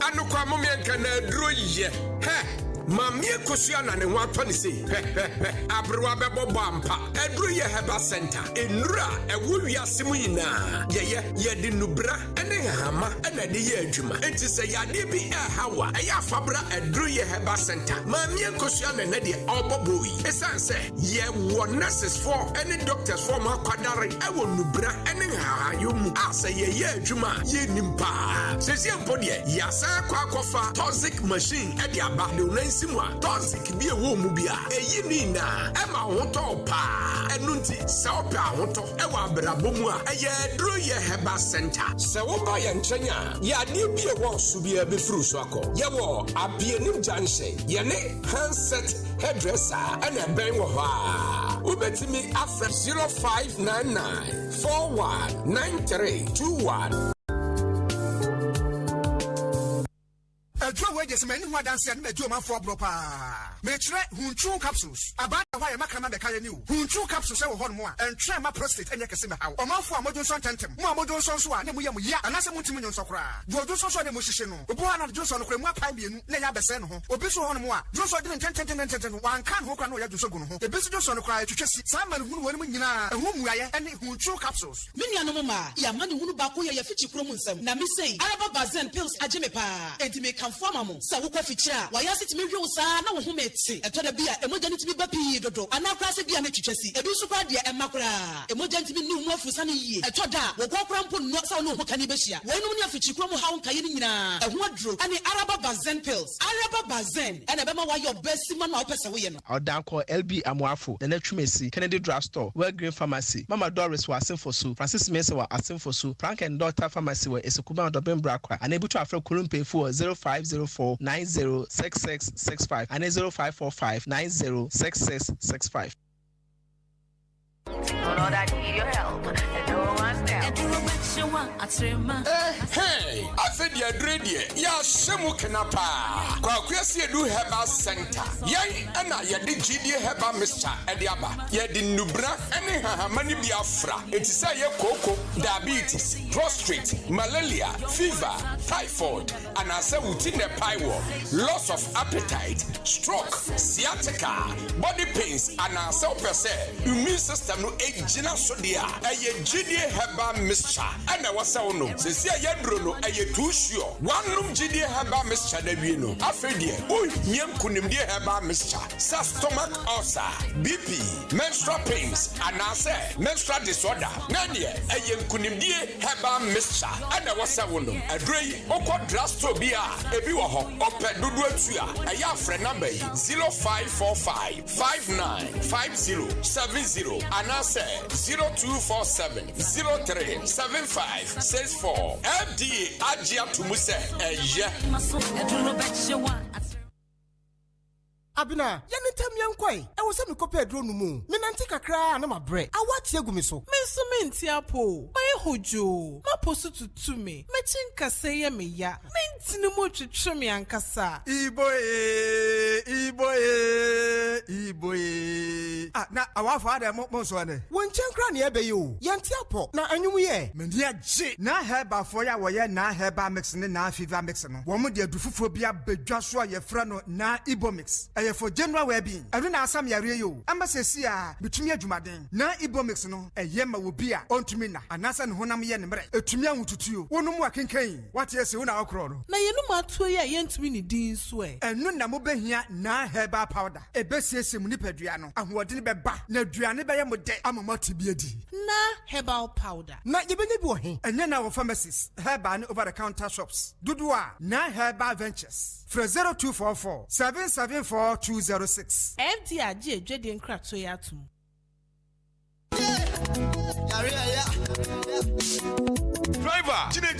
Anukwa mummy and can draw ye. Mammy Kosiana and what Tony say. Abruabe Bobampa, Edruya Heba Center, Enra, a Wuya Simuina, ye di Nubra, and a Hama, and a Diajuma. And to say Yadibi Hawa, a Yafabra, Edruya Heba Center, Mammy Kosiana and Eddie Albabui. Esan say, ye what nurses for, any doctors for my quadari, I will Nubra, and in Hayum, I say ye Juma, ye Nimpa. Says Yampodia, Yasa Quakofa, toxic machine, Eddie Abadu. Simwa toxic be a woman be a yinina Emma woto pa enunti saopa woto ewa brabomua eye dro ye heba center se wo ba ye nkyenya ya ni bi e wo so bi e be furu so akọ ye wo abienim janse ye ne handset hairdresser ana ben wo ha ubetimi afra 0599 419321. Draw wages, many who dance and do my for proper. May try Hunchu capsules. About why I'm a can make a new Hunchu capsules one more and try my prostate and Yakasima. Or more for Modon Tentem, Modon Sonsua, and we are and as a multimillion socra. Jodo Sosa de Musician, Obuana Johnson, Crema Pibian, Leia Beseno, Obiso on more. Joshua didn't 10 one can who can know Yadusogun. The business on cry to just Simon who went in whom we are and Hunchu capsules. Minianoma, Yamani Wubaku, your future promusem. Nami say, Araba Bazen pills Ajimepa, and to make Famamu, Sawuka Ficha, why is it me? No, who made say, I told a beer, and what did it be baby? dodo anakra se bia na twetwesi ebi so kwa de emakra emoja ntimi ni hu afusa ne yie etoda wo kokora mpo no sa no ho kani behia wenum ne afichikro mu hawo nkaye ni nyina eho adro ane araba bazen pills araba bazen ene bema wa your best man na opese wo ye no odan call LB Amuafo na twumesi Kennedy Drugstore Well Green Pharmacy Mama Doris wa Asenfosu Francis Mensah wa Asenfosu Frank and Doctor Pharmacy wa Esekuba Dobembra kwa ane to afro Kurumpe for 0504 906665 and 0545 906665. Know that you need your help. And no one Hey, I said you're ready. Yeah, Shemu Kenapa. Kwakwesi Edu Herbal Center. Yay, and I had the GD Herbal Mr. Ediaba. Ye di Nubra, any Hamani Biafra. It is a cocoa, diabetes, prostrate, malaria, fever, typhoid, and I say within the pie war, loss of appetite, stroke, sciatica, body pains, and I say per se, immune system no ejina sodia. A GD Herbal Mr. And I was so no. Since I had Bruno, I had too sure. One room GD Herbal Mr. Devino. Afedia, oh, Yam Kunim dear Herbal Mr. Stomach ulcer, BP, menstrual pains, and I say menstrual disorder. Nadia, a Yam Kunim dear Herbal Mr. And I was so no. A Dre, Oko Drastobia, a Biwaho, Open Duduatua, a Yafre number 0545 595070, and I say 0247 037564. FDA Ajia Tumuse Abina, yanitam yankoi. I was a copy of Dronumu. Minantika cry and my bread. I watch Yagumiso. Mensumintiapo. My hojo. My posu to me. Machinka say me ya. Mentino to chummy and cassa. Iboye. Ah, na our father Monsone. One chancran ebe you. Yantiapo. Na anyway. Mendia J. Na heba for ya waya na heba mixing na fever mixing. Woman dear dufuphobia be Joshua ye frano na Ibomix. For general well-being, I don't know some yario. Embassy between your Jumaden. Na Ibomix no, a yema will be on to me, and Nasan Honam Yen, a Tumian to you. One more can cane. What yes, you know, crowd. Na you know, Matuya yent winnie Dean sway. And no Namobe here, na herba powder. A best yes, Munipediano, and what did be back. No Driani by a mode, I'm a multi-beardy. Na herbal powder. Not even a boy. And then our pharmacists, herban over the counter shops. Dudua, na herbal ventures. For 0244 774 206. FDRG Jedian Crack so yatum. Driver, Jina.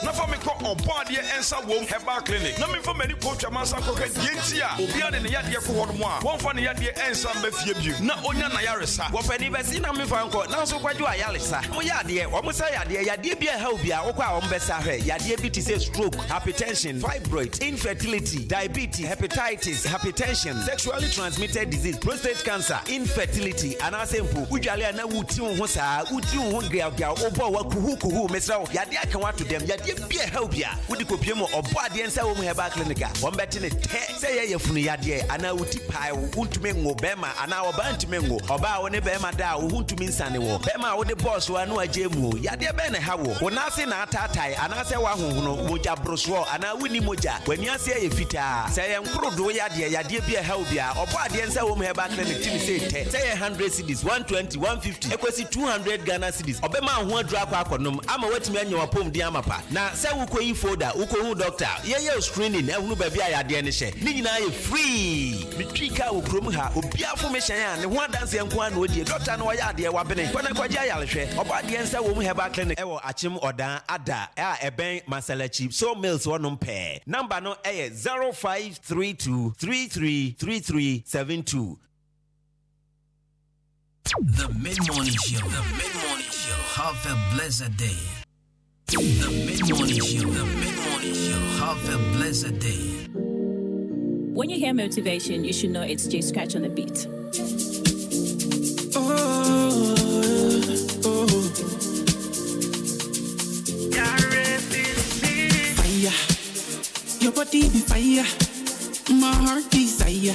Na for me call on board here and some womb herbal clinic. Na me for many coach a massa cocket yentia. Obia de ya de ko hodmo. One for ya de and some be fie na onya na yaresa. Wo pani be si na me fa nko. Na so kwadwo ayalesa. Mo ya de, wo mo say ya de bia ha obia wo kwa wo mbesa hwe. Ya de bi ti say stroke, hypertension, fibroid, infertility, diabetes, hepatitis, hypertension, sexually transmitted disease, prostate cancer, infertility, and asempo. Udwale na wuti wo ho saa, wuti wo ho gria obo wa kuhu mesra ya de aka wa to dem ya de bia help ya wudi kopie mo obo ade nsa wo mu herbal clinic a wo mbeti ne te say ye yefunu ya de ana wuti pai wo untumi ngo bema ana wo ba ntumi ngo oba wo ne bema da wo untumi nsane wo bema wo de boss wa no aje mu ya de be ne ha wo na ase na atatai ana se wa honhono moja broswo ana wuni moja wani ase ye fita say ye nkrodo ya de bia help ya obo ade nsa wo mu herbal clinic timi say te say ye 100 cedis 120 150 ekwesi 200 Ghana cedis obema ho adura kwa akonom ama watimi anya wapom di amapa na se wukoyi folder wukohu doctor ye screening ehunu ba bia ya de ne hye ni nyina ye free bitwika wo krom ha obia formation ya ne ho adanse enko an odie doctor no ya de wabene kwana kwaja yalehwe oba de nsa wo mu herbal clinic ewo achim odan ada eben masalachi so mills wonom pe number no 0532333372. The Mid-Morning Show. The Mid-Morning Show. Have a blessed day. The Mid-Morning Show. The Mid-Morning Show. Have a blessed day. When you hear motivation, you should know it's J Scratch on the beat. Fire, your body be fire, my heart desire.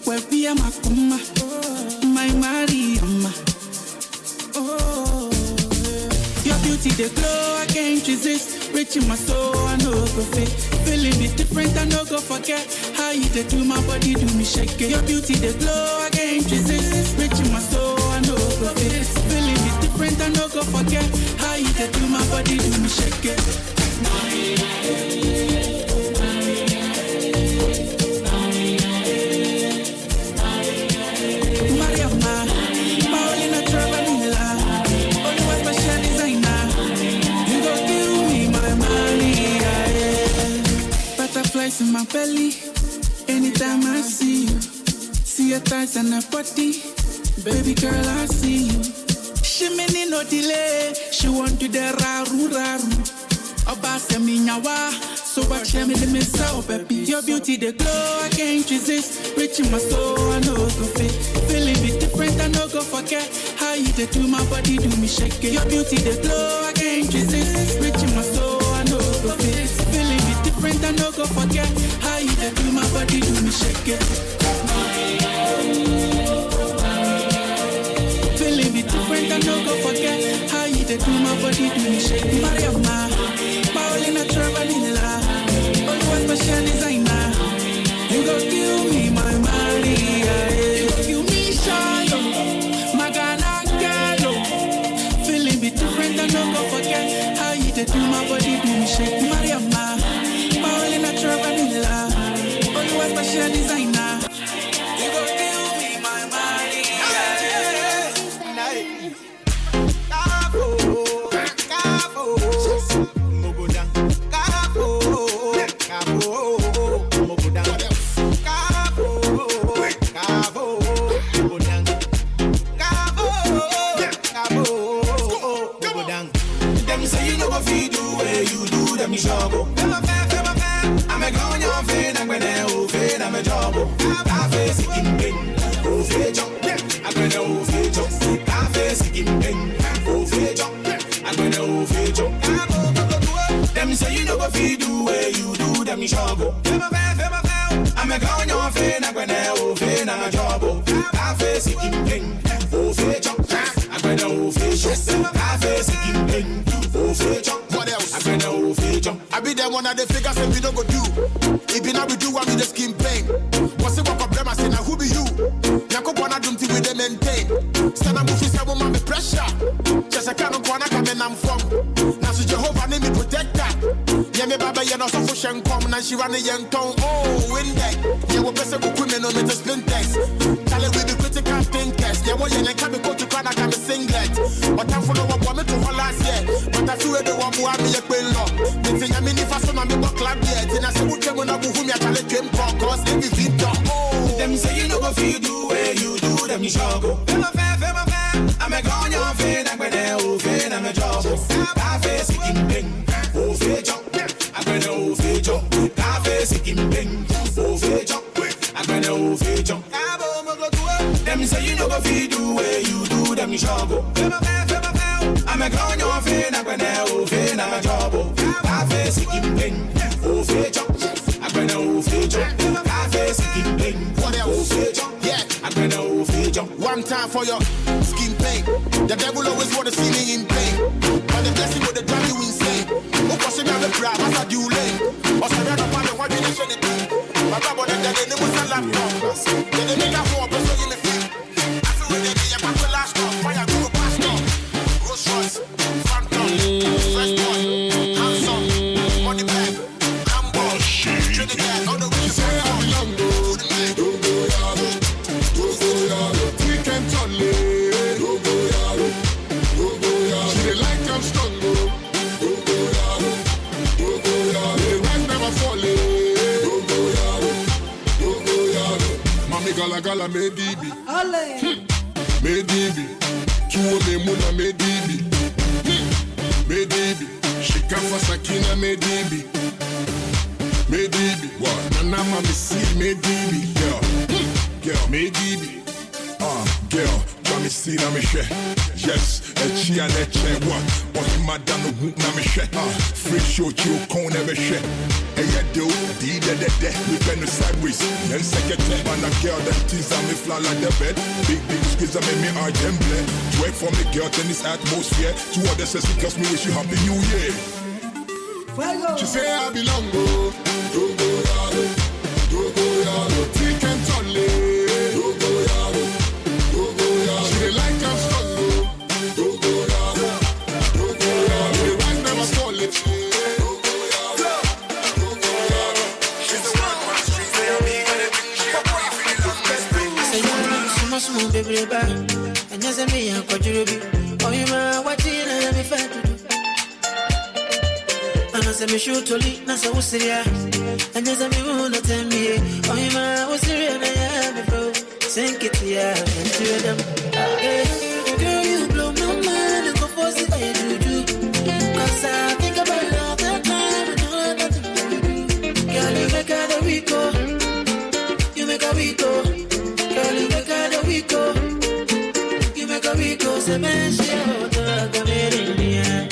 Where be a macumba, my Mariama. Oh, your beauty, the glow, I can't resist. rich in my soul, I know go fit. Feeling it different, I know go forget. How you did do my body, do me shake it. Your beauty, the glow, I can't resist. Rich in my soul, I know go fit. Feeling it different, I know go forget. How you did do my body, do me shake it. In my belly, anytime I see you, see your thighs and her body, baby girl I see you. She meaning no delay, she want to the raru. Oba se mi nyawa, so watch me the miss out, baby. Your beauty the glow, I can't resist. Rich in my soul, I know go fit. Feeling it different, I know go forget. How you did do my body, do me shake it. Your beauty the glow, I can't resist. Rich in my soul, I know go fit. Feeling it different, I know go forget. How you did do my body, do me shake it. Feeling it different, I know go forget. How you did do my body, do me shake it. Mariama, Paulina Travanilla, always special designer. You go kill me, my Maria. You go kill me, Shiloh, Magana Gallo. Feeling it different, I know go forget. How you did do my body, do me shake it. Mariama, Paulina Travanilla, always special designer. You go kill me, my Maria. Them say you know what you do, where you do them show. I'm a going on fade, I'm gonna fade, I'm a job. I face it in pain, oh fade jump. I'm gonna fade jump. I face it in pain, oh fade jump. I'm gonna fade jump. Them say you know what you do, where you do them show. I'm a going on fade, I'm gonna fade, I'm a job. I face it in pain, oh fade jump. I'm gonna fade jump. I face it in pain, oh fade jump. What else? I'm gonna fade jump. I be there one of the figures and we don't go do. If you not we do, I be the skin pain. What's the problem? I say now who be you? Yako wanna do with them maintain. Stand up with yourself, woman, be pressure. Just a kind of wanna come and I'm from. Now so Jehovah name me protector. Yeah, me baba, you know, so for shen come. Now she run a young tongue. Oh, win that. Yeah, we're best of women on me to spin text. Tell it with the critical thinkers. Yeah, well, you can't go to Canada, can't be singlet. But I'm for no one woman to hold last year. But I feel the one who have me a quill up. They say, I mean, if I saw my book club yet, and I say, what can I do whom I tell it to him, cause they be fit up. Oh, them say, you know what you do, where you do them, you shall go. Feel my fair. I'm a gone, you're fade, I'm gonna fade, I'm a job. I face it in pain, oh, fade jump. I'm gonna fade jump. I face it in pain, oh, fade jump. I'm gonna fade jump. Them say, you know what you do, where you do them, you shall go. Feel my fair. I'm a gone, you're fade, I'm gonna fade, I'm a job. I face it in pain, oh, fade jump. I'm gonna fade jump. I face it in pain, what else? Fade jump. Yeah, I'm gonna fade jump. One time for your skin pain. The devil always wanna see me in pain, but the blessing would drive you insane. Oh, what's the matter, bro? What's a due lane? What's the matter, father? Why did you say it? My brother, they was a laptop. They make a war, but so you me feel. I feel when they be a back last stop. Fire to a past stop. Rolls Royce, Phantom, Fresh Boy, Handsome, Money Bag, Lambo, Trinidad, all the way to Lambo. Don't go yard, we can turn it. Don't go yard, she dey like I'm strong, don't go yard, the rain never falling. Don't go yard, mami gala me dibi, me dibi, tuo me muna me dibi, me dibi, shikafa sakina me dibi, what? Nana mami see me dibi, girl, me dibi, girl, let me see na me share. Yes, a chia and a chair one. But him madam no hook na me share. Free show chill con never share. And ya do, did we bend sideways. Then second man a girl that tease on me fly like the bed. Big skills that make me eye them blend. Twerk for me girl in this atmosphere. Two other says because me wish you happy new year. She say I belong, oh. Dogo yaro, dogo yaro. Thick and tall, dogo yaro, dogo yaro. She dey like them strong, oh. Dogo yaro, dogo yaro. The right never fall it. Dogo yaro, dogo yaro. She's the one for the streets. They are me when they bring she a boy for the love best thing. Say you small baby baby. And you say me a kwajurubi. Oh you ma what you na me fat to do. And I say me shoot to lead, na say what's serious. And you say me wanna tell me, oh you ma what's serious na ya me bro. Sink it yeah, and to them. Girl you blow my mind, and go for it I do. Cause I think about love that time and all that you do. Girl you make her the weeko, you make her weeko. Girl you make her the weeko, you make her weeko. Say man she out to come in here.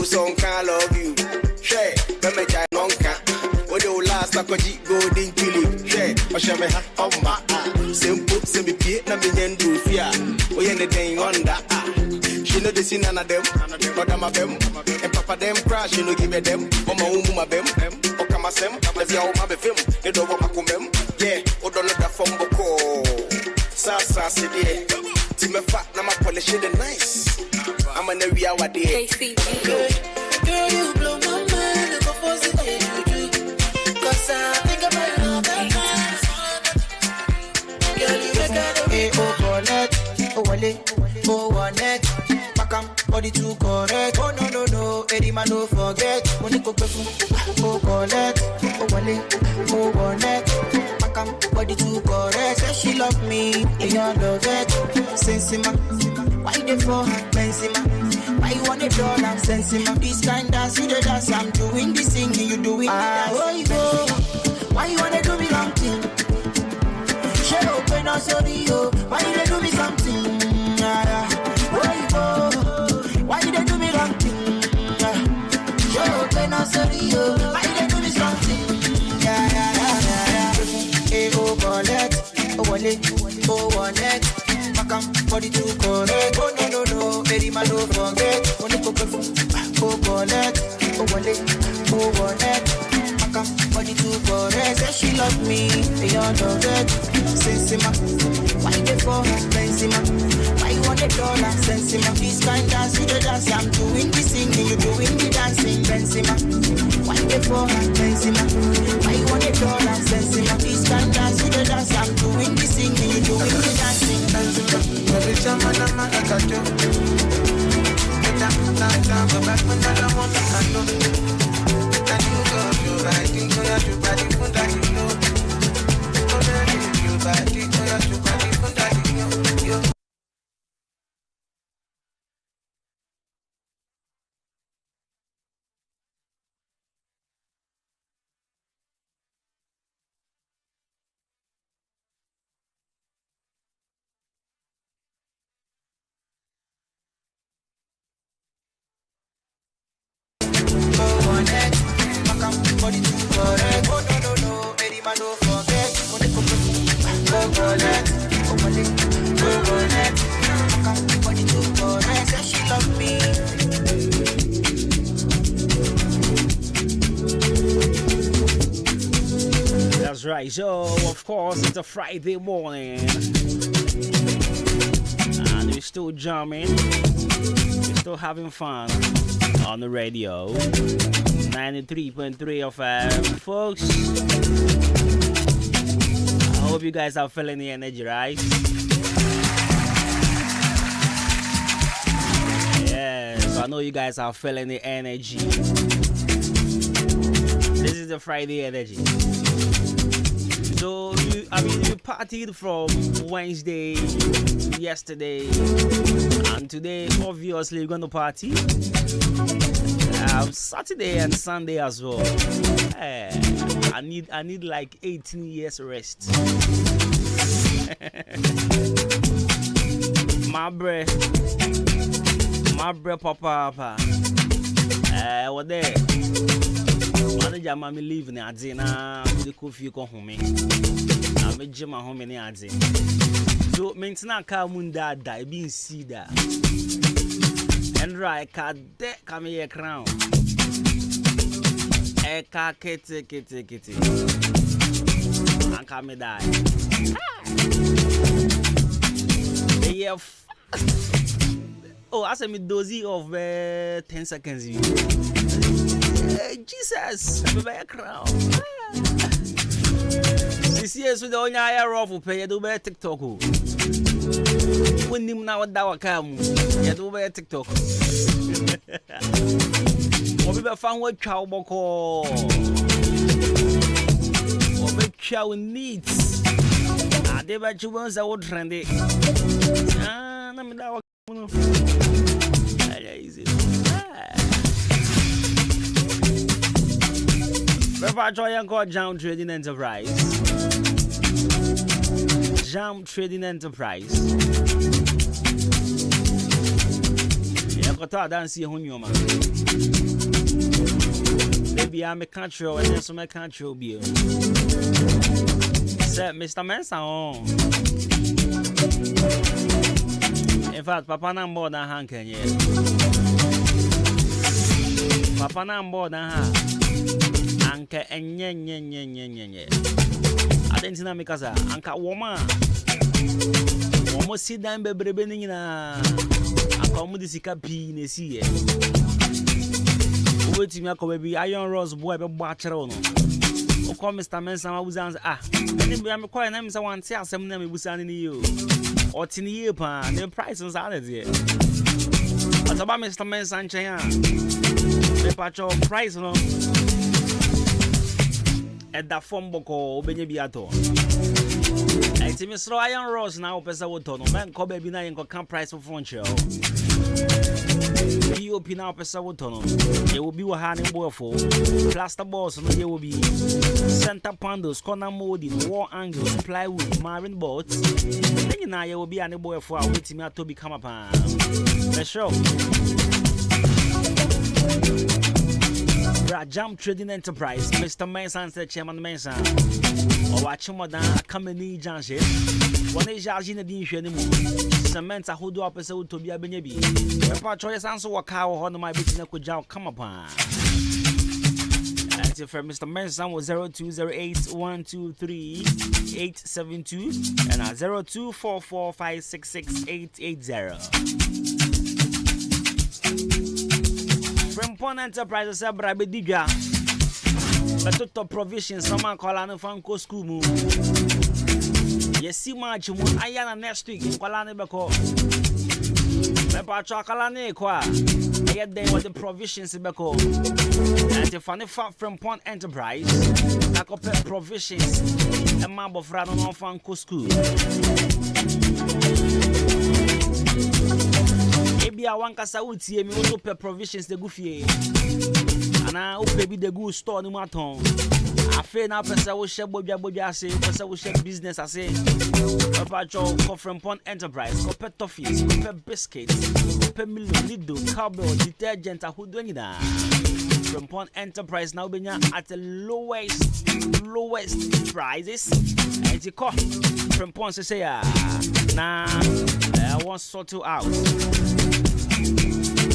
Song can love you. Share, let me try nonka. What you last like a G golden killing. Share, or share me ha my simple, semi pie, na me yendu fear. We end the day on that. She know the scene none of them, but I'm a them. And papa them crash, you know give them. Mama umuma them, or come as them. Let's go my film. They don't go back home. Yeah, or don't know that from Boko. Sasa city. Team fat, na my polish it nice. I'm an area what they girl, you blow my mind, the opposite way you do. Cause I think about love that time. Girl, you make her the way. Oh, connect, oh, wale, oh, one neck. Back am, body too correct. Oh, no, Eddie man, don't forget. Money go perfume, oh, connect, oh, wale, oh, one neck. Back am, body too correct. Say she love me, and you love it. Sensima. Why they for Benzema? Why you want a dollar? Sensima. This kind dance, you the dance. I'm doing this singing, you doing the dance. Oh, you go. Why you wanna do me wrong thing? Shut open up, sorry, oh. Why you they do me something? Oh, you go. Why you they do me wrong thing? Shut open up, sorry, oh. Why you they do me something? Hey, oh, collect. Oh, wallet. Oh, wallet. Body too correct. Oh no, Eddie man don't forget. Only go perfume, oh collect, oh wallet, oh wallet. Body too correct. Say she love me, they all love it. Sensima, why they for Benzema? Why you want a dollar? Sensima, this kind dance, you the dance. I'm doing the singing, you doing the dancing. Benzema, why they for Benzema? Why you want a dollar? Sensima, this kind dance, you the dance. I'm doing the singing, you doing the dancing. Benzema. Every time I'm a tattoo, go back when I don't want to handle. And you go, you right into your body, put that you know. You body, put that you know. Body too correct. Oh no, Eddie man don't forget. Oh they come oh collect, oh wallet, oh wallet. Body too correct. Say she love me. That's right. So of course it's a Friday morning, and we're still jamming. We're still having fun on the radio. 93.3 of folks. I hope you guys are feeling the energy, right? Yes, I know you guys are feeling the energy. This is the Friday energy. So you partied from Wednesday, yesterday, and today. Obviously, you're gonna party. Saturday and Sunday as well. I need like 18 years rest. My breath, papa. What there? Manager, mommy leave in Adina. The coffee go home. I'm a gym at home in Adina. So, maintain car munda die being cedar. And right, car deck come here crown. Eka kitty. And come die. Yeah. Oh, I said me dozy of 10 seconds. Jesus, I'm crown. 6 years with the only higher of pay, do better TikTok. When him now at Dawa Cam, you do better TikTok. What we found what cow boko or make cow needs. I did bet you once I would trend it. I'm Dawa. If try and call Jam Trading Enterprise. Jam Trading Enterprise. Yeah, got to dance here, man. Maybe I'm a country and then some country will be. Say, Mr. Mensa on. In fact, Papa na more than hanken yet. Papa na more than her. Anka enye. Adentina mikaza anka woma. Womo sit down bebrebe ni na. Anka womo di sika pi na si ye. Obetimi akọ be Iron Ross boy be bo akere no. Okọ Mr. Mensa ma buzan eni be am kwai na msa wan ti asem na me busan ni yo. Otini ye pa the price is out there. But about Mr. Mensa nchen the pacho price no. At that form boko obenye bi ato. Enti me sro Iron Ross na opesa woto no men ko baby na yen ko kan price for phone show. POP na opesa woto no. Ye will be wa ha ne boyfo. Plaster balls no ye will be center panels, corner molding, wall angles, plywood, marine boards. Then na ye will be an boyfo a wait me to become a pan. Let's show. Jam Trading Enterprise, Mr. Mensa said Chairman Mensa. Or watching more than a company junction. One is Jargina Dish anymore. Cement a hood up episode to be a baby. A part choice answer what cow on my business could jow come upon. And for Mr. Mensa was 0208 123 872 and 0244566880. From Enterprises, Brabe Diga. But to provisions, someone call an Fanco school. Yes, see much more. I am next week in Kalane Bako. Pepper Chocolane Qua. Yet they were the provisions in Bako. And if I from Pond Enterprise, I could pay provisions a map of Radon Fanco school. Maybe I want to say, me also pay provisions the goofy. And I hope baby the good store no matter. I feel now person will share boja say, person will share business I say. Papa Joe from Pond Enterprise, pay toffees, pay biscuits, pay Milo, Lido, cowbell, detergent, who doing that? From Pond Enterprise now being at the lowest prices. And you call from Pond to say, nah, I want to sort you out.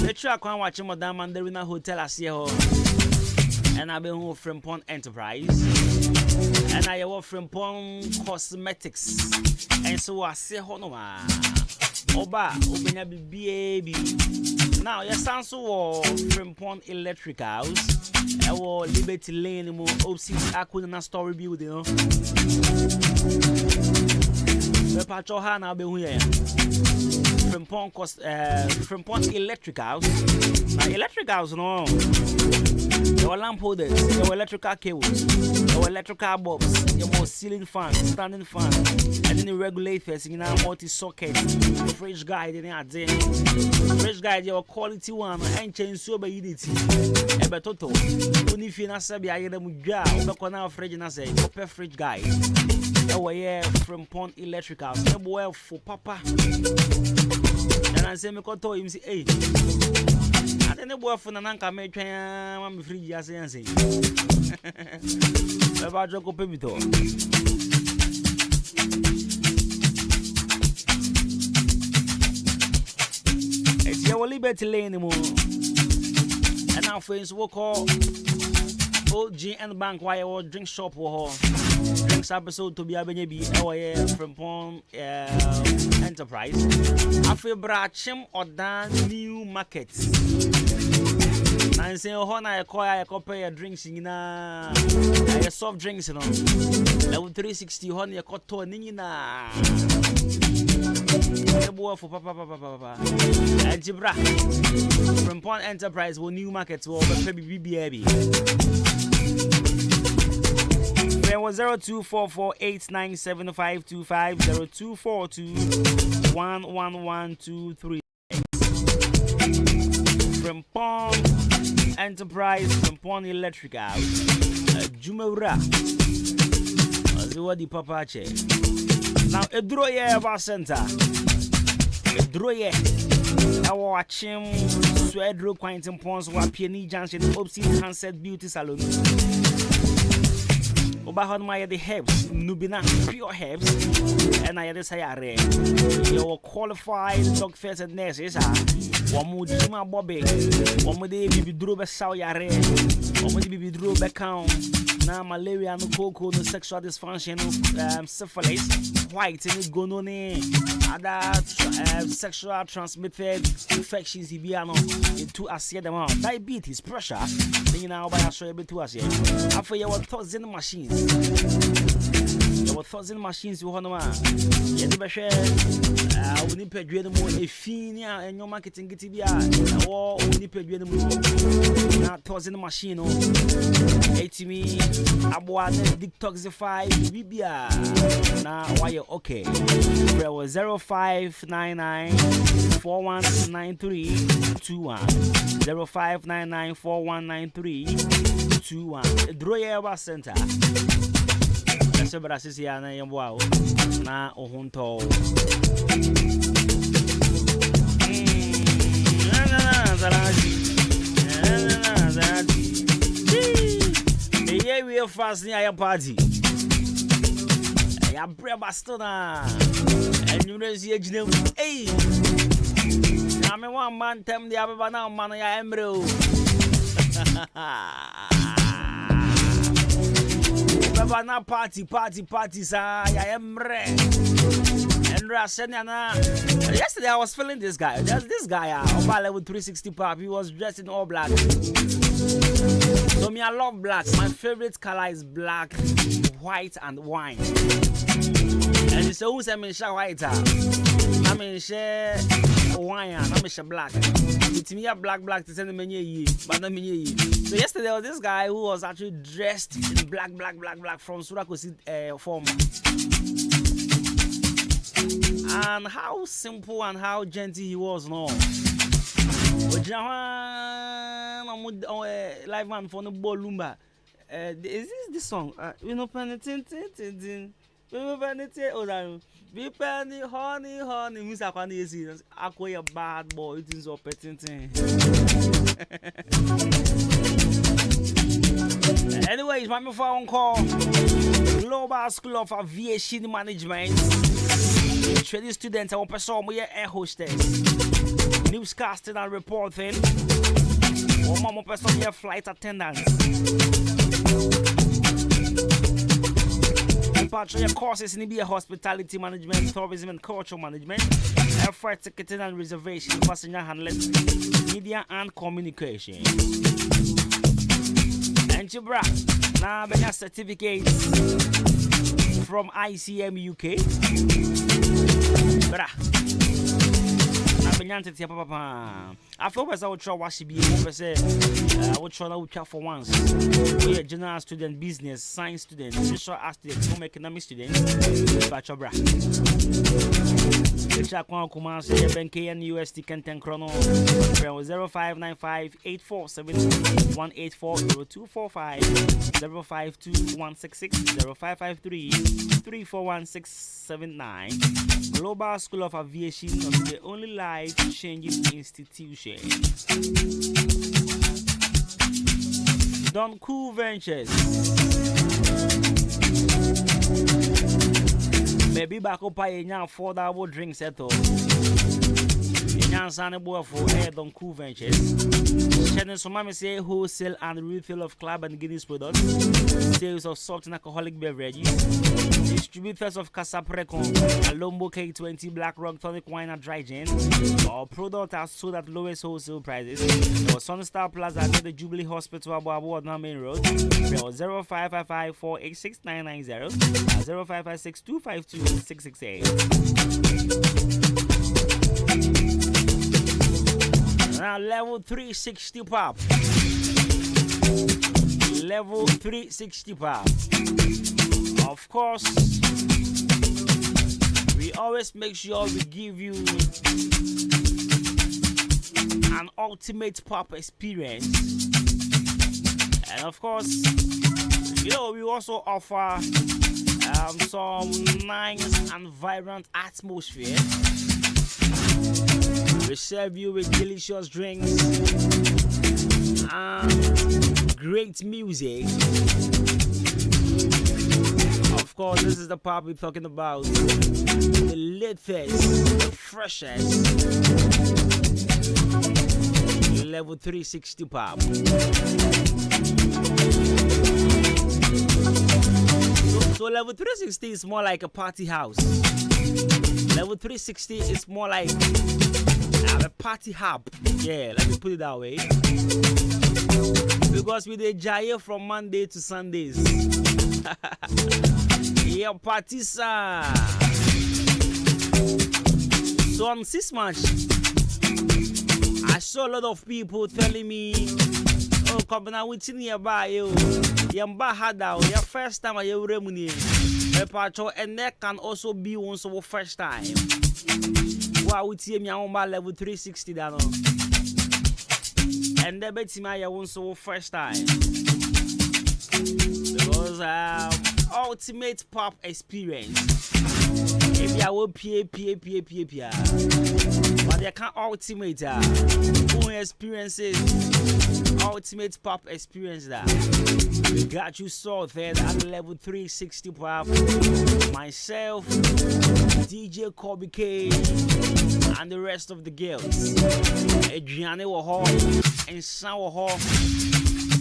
The track I'm watching Madame Mandarina Hotel as here. And I've been home from Pond Enterprise. And I work from Pond Cosmetics. And so I say, Honoma. Oba, Obenya baby. Now, your son so from Pond Electric House. I will Liberty Lane, more OC Aquina Story Building. The patrol Hana be here. Frimpong Electric House. Now, Electric House, no. There were lamp holders, there were electrical cables, there were electrical bulbs, there were ceiling fans, standing fans, and then the regulators, you know, multi-socket, fridge guide, and then fridge guide, your quality one, and change so by unity. But Toto, when if you're not sabi, I get them jar, or the corner of fridge, and I say, copper fridge guide. That way, yeah, from Pond Electric House, no boy for Papa. And I say, me call to him, say, hey. I think the boy for the Nanka may try and free just and say, about Joko Pebito. It's your Liberty Lane anymore. And now, friends, we'll call OG and Bank while or drink shop or drinks episode to be a baby from Pond Enterprise. I feel Brachim or Dan New Markets. And say, oh, I acquire a copy of drinks in a soft drinks, you know. Level 360, honey, a cotton, Nina. The boy for Papa. And Jibra from Pond Enterprise will New Markets will be BBB. There was 0244897525 0242111123 from Pond Enterprise from Pond Electric House Jumera Aziwadi Papa Che. Now Edroye Eva Center Edroye our Chim Swedro Quentin Pons Wapiani Junction Opsi Handset Beauty Salon Obahon Maya the herbs, Nubina, pure herbs, and I desire your qualified dog feds and nurses are one would Jima Bobby, one would be drove a Sawyare, one would be drove a count. Now, malaria, no cocoa, no sexual dysfunction, syphilis, white, and gonorrhea, other sexual transmitted infections, into Asia, diabetes, pressure, then you now buy a show able to us. After your 1,000 machines, there were 1,000 machines you want to get the share. We need to pay more efficient and your marketing get to be or we need to pay more. Now, 1,000 machine, me. Abuane detoxify Bibia. Now why you okay? There was 0599419321 0599419321 Droyeva Center. That's what I see na yamwa na ohunto. Yeah, we are fasting at your party. I am Brebastona. And you know, see, hey, I'm a 1 man, tell the other now, man, I am bro. Baba party, sir. I am red. And yesterday I was feeling this guy. There's this guy, over level 360 pop. He was dressed in all black. So me, I love black. My favorite color is black, white, and wine. And he said, who's I mean, white? I mean, share wine. I mean, black. It's me, black to send me, but not me. So yesterday there was this guy who was actually dressed in black from Surakosi form. And how simple and how gentle he was, no. Live man for the Bolumba. Is this song? We know penitent. We know penitent. Be penny, honey. Miss Aquani is a bad boy. It is so penitent. Anyways, my phone call. Global School of Aviation Management. Training students and person we air hostess. Newscasting and reporting. Or mama person here flight attendants. Departure courses in the hospitality management, tourism and cultural management, air freight ticketing and reservation, passenger handling, media and communication. And Jibra, now we have certificates from ICM UK. Enyan tia papa. I feel as I would try wash be say I would try to chat for once. We are general student, business, science student, social art student, home economic student, bachelor bra. The chat one command say BNKN USD content chrono 0595 847 184 0245 052 166 0553 341679. Global School of Aviation of the only life-changing institution. Don Cool Ventures. Maybe back up a $4 drink settle. For Don Cool Ventures. Channel so mama say wholesale and retail of club and Guinness products, sales of salt and alcoholic beverages, distributors of Casaprecon, Alombo K20 Black Rock tonic wine and dry gin. Our products are sold at lowest wholesale prices. There was Sunstar Plaza near the Jubilee Hospital Abu Now Main Road. There was 0555 486 990 0556 252 668. Now level 360 pop. Level 360 pop. Of course, we always make sure we give you an ultimate pop experience. And of course, we also offer some nice and vibrant atmosphere. We serve you with delicious drinks and great music. Of course, this is the pop we're talking about. The latest, the freshest. Level 360 pop. So level 360 is more like a party house. Level 360 is more like a party hub. Yeah, let me put it that way. Because we dey jaye from Monday to Sundays. Yeah, party sir. So on 6 March, I saw a lot of people telling me, oh, come now, what's in your bar, yo? Yamba had out your first time at your remuni. And that can also be once our first time. Wow, we see me on level 360 down. And the bet me once our first time. Because ultimate pop experience. If you will pay. But they can't ultimate own experiences. Ultimate pop experience that. We got you sorted at level 360 pop. Myself, DJ Kobe K, and the rest of the girls. Adriane Waho, and Sam Waho,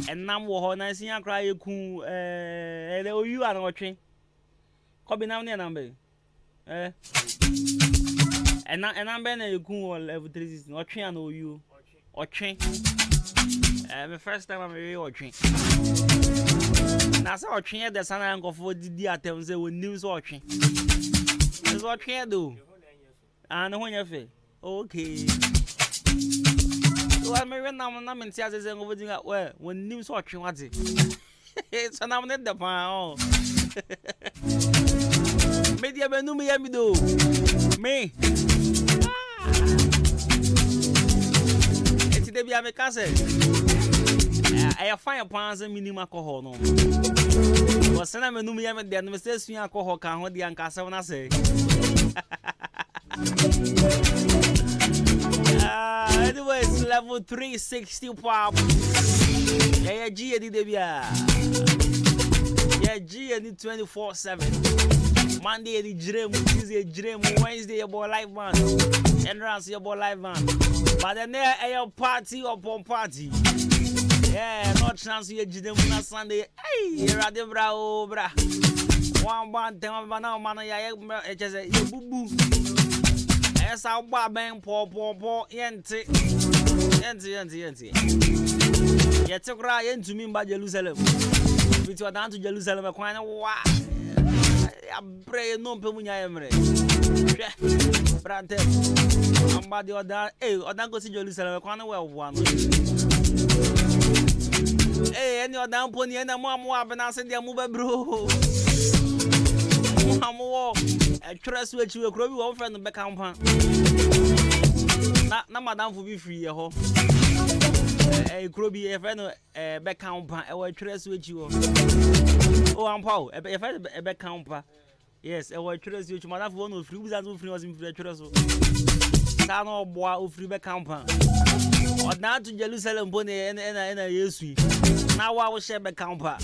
and Nam Waho. And I see you cry. You are not watching. Kobe now near number. And I'm being a cool level 360. Watching I know you. Watching. The first time I'm really watching. Now, so watching at the San Ango for the attempts with news watching. That's watching I do. And when you feel okay. So I'm even now in Tia's and over there where when news watching what's it? It's an amount the pound. Media Benu me do. Me. It's the Bia Mecase. I find a pounds and minimum alcohol. No, was sent a menu me and then Mr. Swing alcohol can hold the Ancasa when I say. Anyways, level 360 pop. Yeah, G and Debia. Yeah, G and 24/7. Monday the dream, Tuesday dream, Wednesday about live man, and Wednesday about live man. But then there a party upon party. Yeah, no chance you dream on Sunday. Hey, you're at the bra. One band, ten man, man, yeah, just a boo boo. Yes, I'll buy bang, poor, yenti. Yet to cry into me by Jerusalem. If you are down to Jerusalem, I can't. I pray no Pemunia Emre. Brante. Somebody other, hey, other go see Jerusalem. Can't well one. Hey, any other pony and a mom wap and I said, "Dear move, bro." I'm walk. I trust what you will grow over in the back compound. Not madame for be free, ho. A crowby, a friend, a back compound. I will trust with you. Oh, I'm Paul, a back compound. Yes, I will trust you. Madame for one of free that was in the trust. Son of boy of free back compound. Or not to Jerusalem, Bonnie and a yes. Now I will share back compound.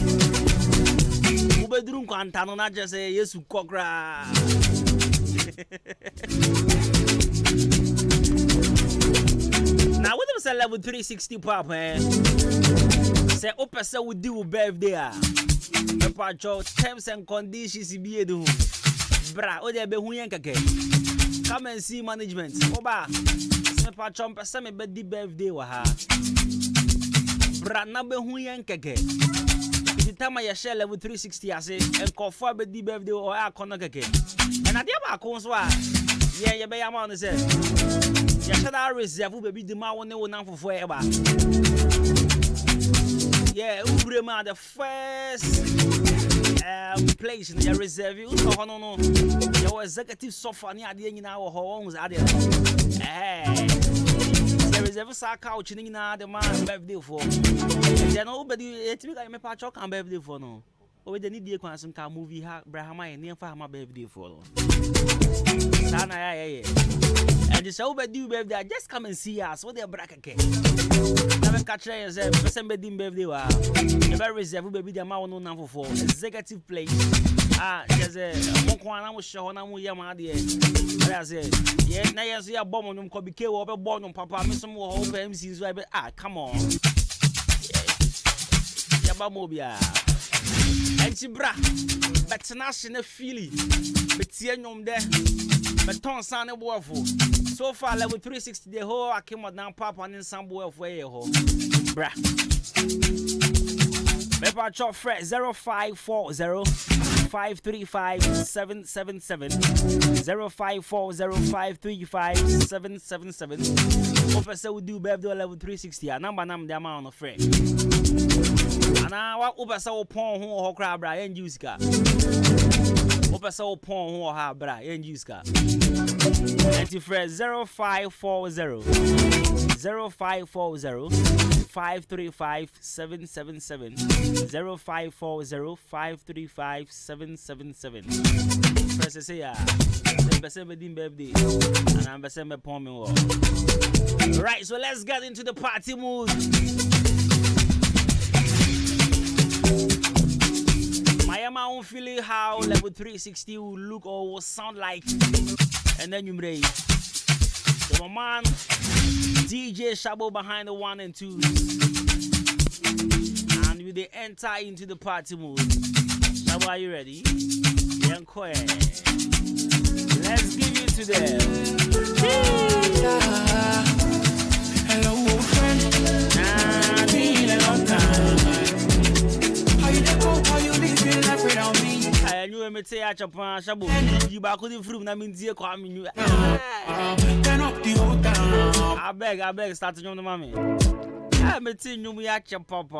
Bedroom Quantano, not just say yes to Cogra. Now, what was a level 360 pop? Say, Opesa would do birthday. The part of terms and conditions be a do. Bra, or there be Huyanka. Come and see management. Oba, some part of some birthday. Bra, number Huyanka. The time I share level 360, I say, and call for the birthday or our corner again. And I did my conswa. Yeah, you be a man, say. You should have reserved baby the man when they will not for forever. Yeah, Ubrema, the first place in the reserve. You know, your executive sofa near the end in our homes. I did. There is ever saw couch in the man birthday for. Then nobody, it's me, I may patch up and birthday for no. Oh, they need the consum car movie, Brahma, and near for my birthday for. Sana, and the show by do birthday, just come and see us. What they're bracket. Never catch yourself, somebody birthday. Never reserve baby the amount no number for executive place. There's a Mokwana was showing on Yamadi. That's it. Yeah, now you see a bomb on them, could be killed over born on Papa, Miss some more hope MC's right. Come on. Yabamobia. And Chibra, but national feeling. But Tianum there, but Tom San and Warful. So far, level 360, the whole I came down Papa and some boy of way. Bra. Pepper chop fret 0540 535 777 0540 535 777. Officer will do birthday level 360. A number the amount of friend. And I want Officer will pawn who or crab and use car. Officer will pawn who or have bra and use car. Anti friend 0540 0540 535 777 0540 535 777. Press say ya. Birthday and I'm December Pommy. Right, so let's get into the party mood. I am my own feeling how level 360 will look or will sound like, and then you may. So my man DJ Shabo behind the 1 and 2, and we they enter into the party mood. Shabo, are you ready? Young Kwe. Let's give it to them. Hello, old friend. Been a long time. How you dey go? How you living life without me? I knew me say a Japan Shabo. You back with the fruit na me die kwa me you. Turn up the whole town. I beg, start to the mommy. I me see you me a pop.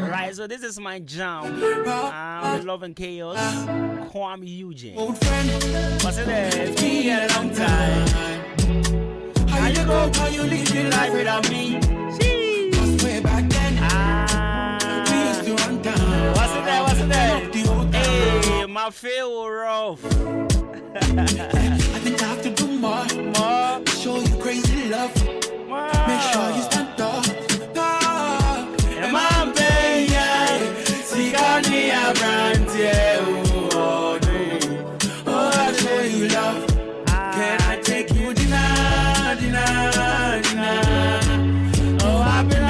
Right, so this is my jam. Love and Chaos. Kwame Eugene. Old friend. What's it there? It's been a long time. How you go? How you living life without me? Cause way back then, we used to run down. What's it there? Hey, my feel rough. I think I have to do more. Show you crazy love. Make sure you stand up. My baby, see on the brand, oh, I show you love. Can I take you dinner? Oh, I've been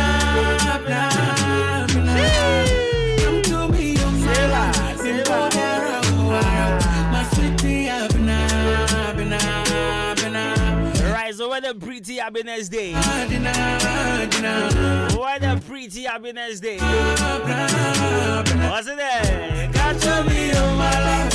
come to me, your my sweetie, I've been right, so what a pretty happiness day. What a pretty happiness day. What's it there? Got to be on my love.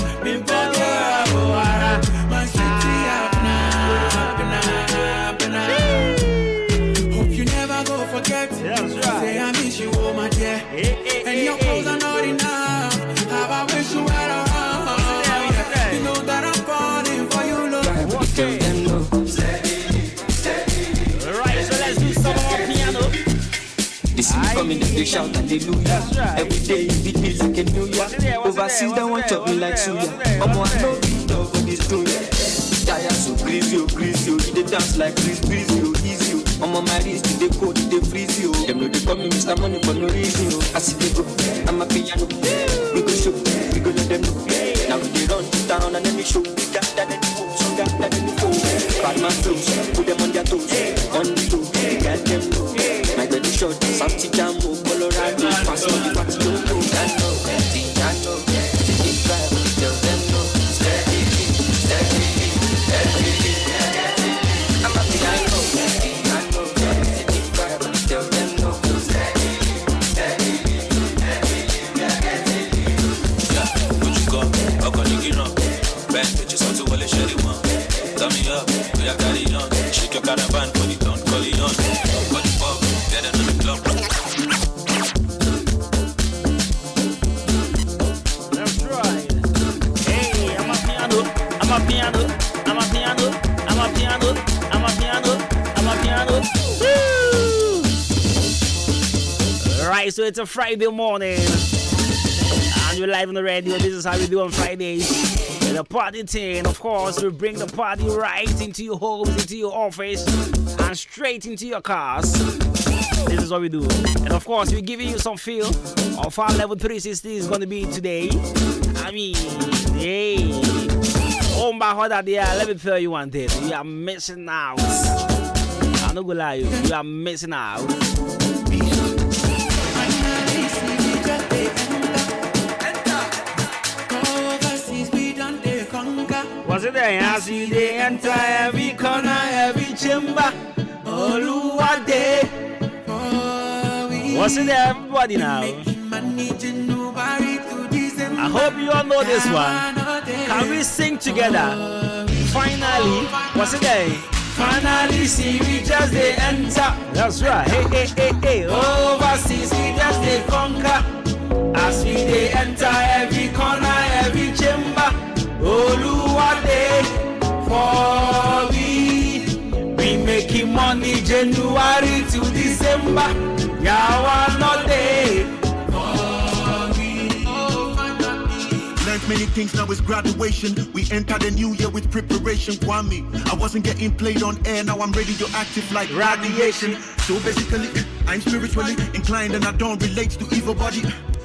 they shout hallelujah. Every day it feels like a new year. Overseas they want chop me like suya. I know it all for this story. Tired so greasy, they dance like greasy, easy. I'm on my wrist, they code, they freeze you. Them know they call me Mr. Money for no reason. I see they go, I'm a piano. We go show, we go let them know. Now we run down and then we show. That then we go, so that then we go. Bad man flows, put them on their toes. On the toe, they get them low. My belly short, Santi Jamo, Colorado. Pass on the party, don't go. I know, they drive, tell them no. Steady, I'm a piano. Shake your caravan, put it on, call it on. Put it up, get it on the club. That's right. Hey, I'm a piano. Woo! Right, so it's a Friday morning. And we're live on the radio. This is how we do on Fridays. The party thing, of course, we bring the party right into your homes, into your office, and straight into your cars. This is what we do. And of course, we're giving you some feel of how level 360 is going to be today. I mean, hey. Oh my God, let me tell you one thing. You are missing out. I'm not going to lie, you are missing out. Was it there? I see they enter every corner, every chamber. Oluwade. Was it there, everybody now? I hope you all know this one. Can we sing together? Finally, what's it there? Finally, see we just they enter. That's right. Hey. Overseas, we just they conquer. As we they enter every corner, every chamber. Oluwade for we making money January to December. Yawa not day for we. Learned many things, now it's graduation. We enter the new year with preparation. Kwame, I wasn't getting played on air, now I'm radioactive like radiation. So basically, I'm spiritually inclined and I don't relate to evil body.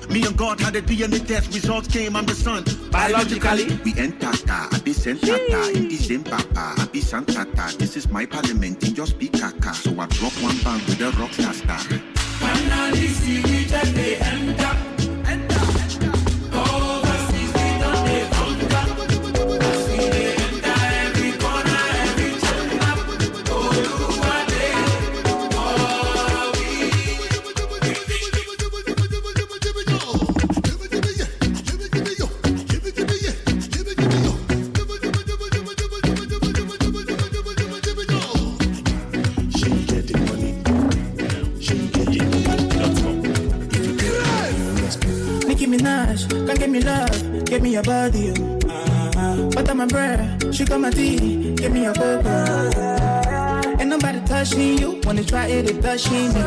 Me and God had a DNA test, results came, I'm the son. Biologically, we enter, I be sentata, in the same papa, I be santata. This is my parliament, in your speaker. So I drop one bang with a rock star. Finally, see we just they enter. Overseas, we don't they conquer. As we they enter every corner, every chamber. Oluwade, Can't give me love, give me your body. Butter my bread, she got my tea, give me your cocoa. Ain't nobody touching you, wanna try it, they touching you.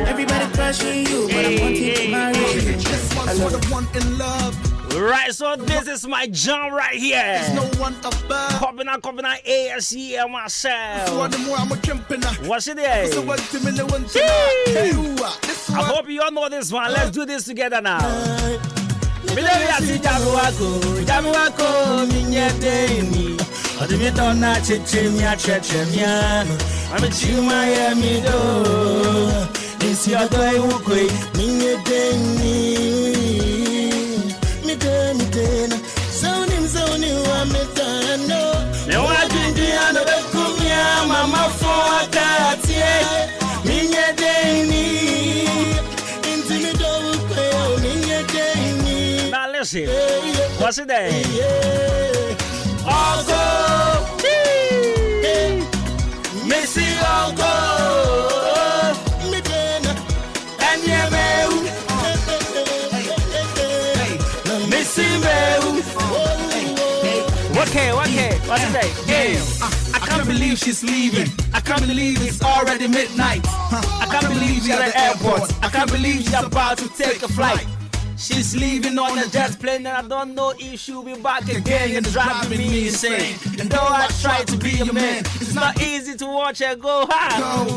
Everybody crushing you, but I want you to marry you. I love the one in love. Right, so this is my jam right here. There's no one above. Copping out ASE myself. What's it there? I hope you all know this one. Let's do this together now. Now listen, what's it there? Uncle, Missy Uncle, and yeah, Missy Meu. Okay, What's it say? Hey, I can't believe she's leaving. I can't believe it's already midnight. I can't believe she's at the airport. I can't believe she's about to take a flight. She's leaving on a jet plane and I don't know if she'll be back again. You're driving me insane. And though I try to be a man, it's not easy to watch her go hard.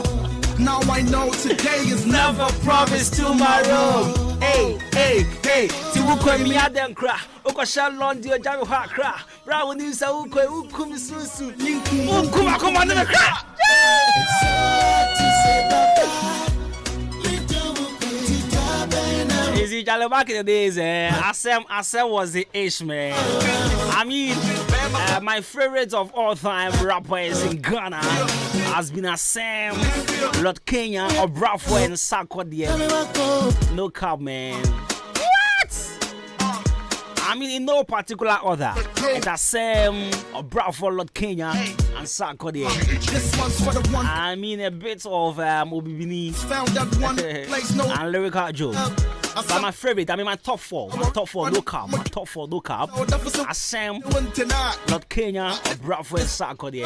Now I know today is never promised tomorrow. Hey, Tiwu kwe mi aden kra. Oko shalon di ojaru ha kra. Bra woni sa ukwe ukumi susu. Ukuma kuma ne kra. Easy Jalo back in the days, Asem was the ish, man. I mean, my favorite of all time rappers in Ghana has been Asem, Lord Kenya, or Bravo and Sarkodie. No cap, man. What? I mean, in no particular order. It's Asem, or Bravo, Lord Kenya, and Sarkodie. I mean, a bit of Obibini and Lyrical Joe. But my favorite, I mean my top four, no cap. Asem, Lord Kenya, Bravo and Sarkodie.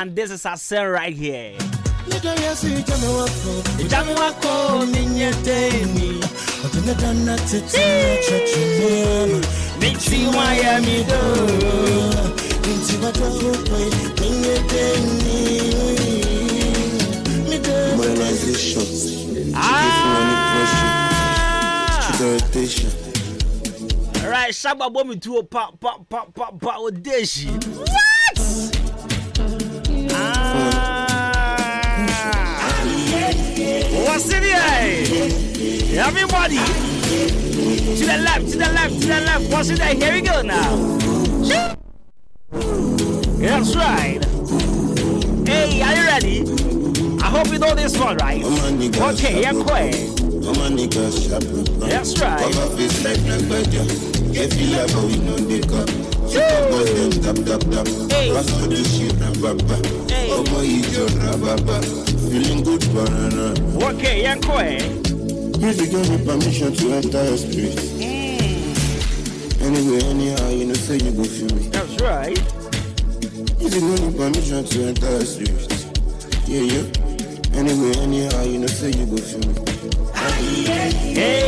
And this is Asem right here. Right, Shaba Bomi to a pop Odeshi. What? What's in here? Everybody, to the left. What's in there? Here we go now. That's right. Hey, are you ready? I hope you know this one, right? Okay, yeah, quick. That's right. Okay, yeah, quick. Music give me permission to enter your street. Anyway, anyhow, you know, say you go feel me. That's right. Music give me permission to enter your street. Yeah. Anyway, anyhow, you know, say you go feel me. Hey.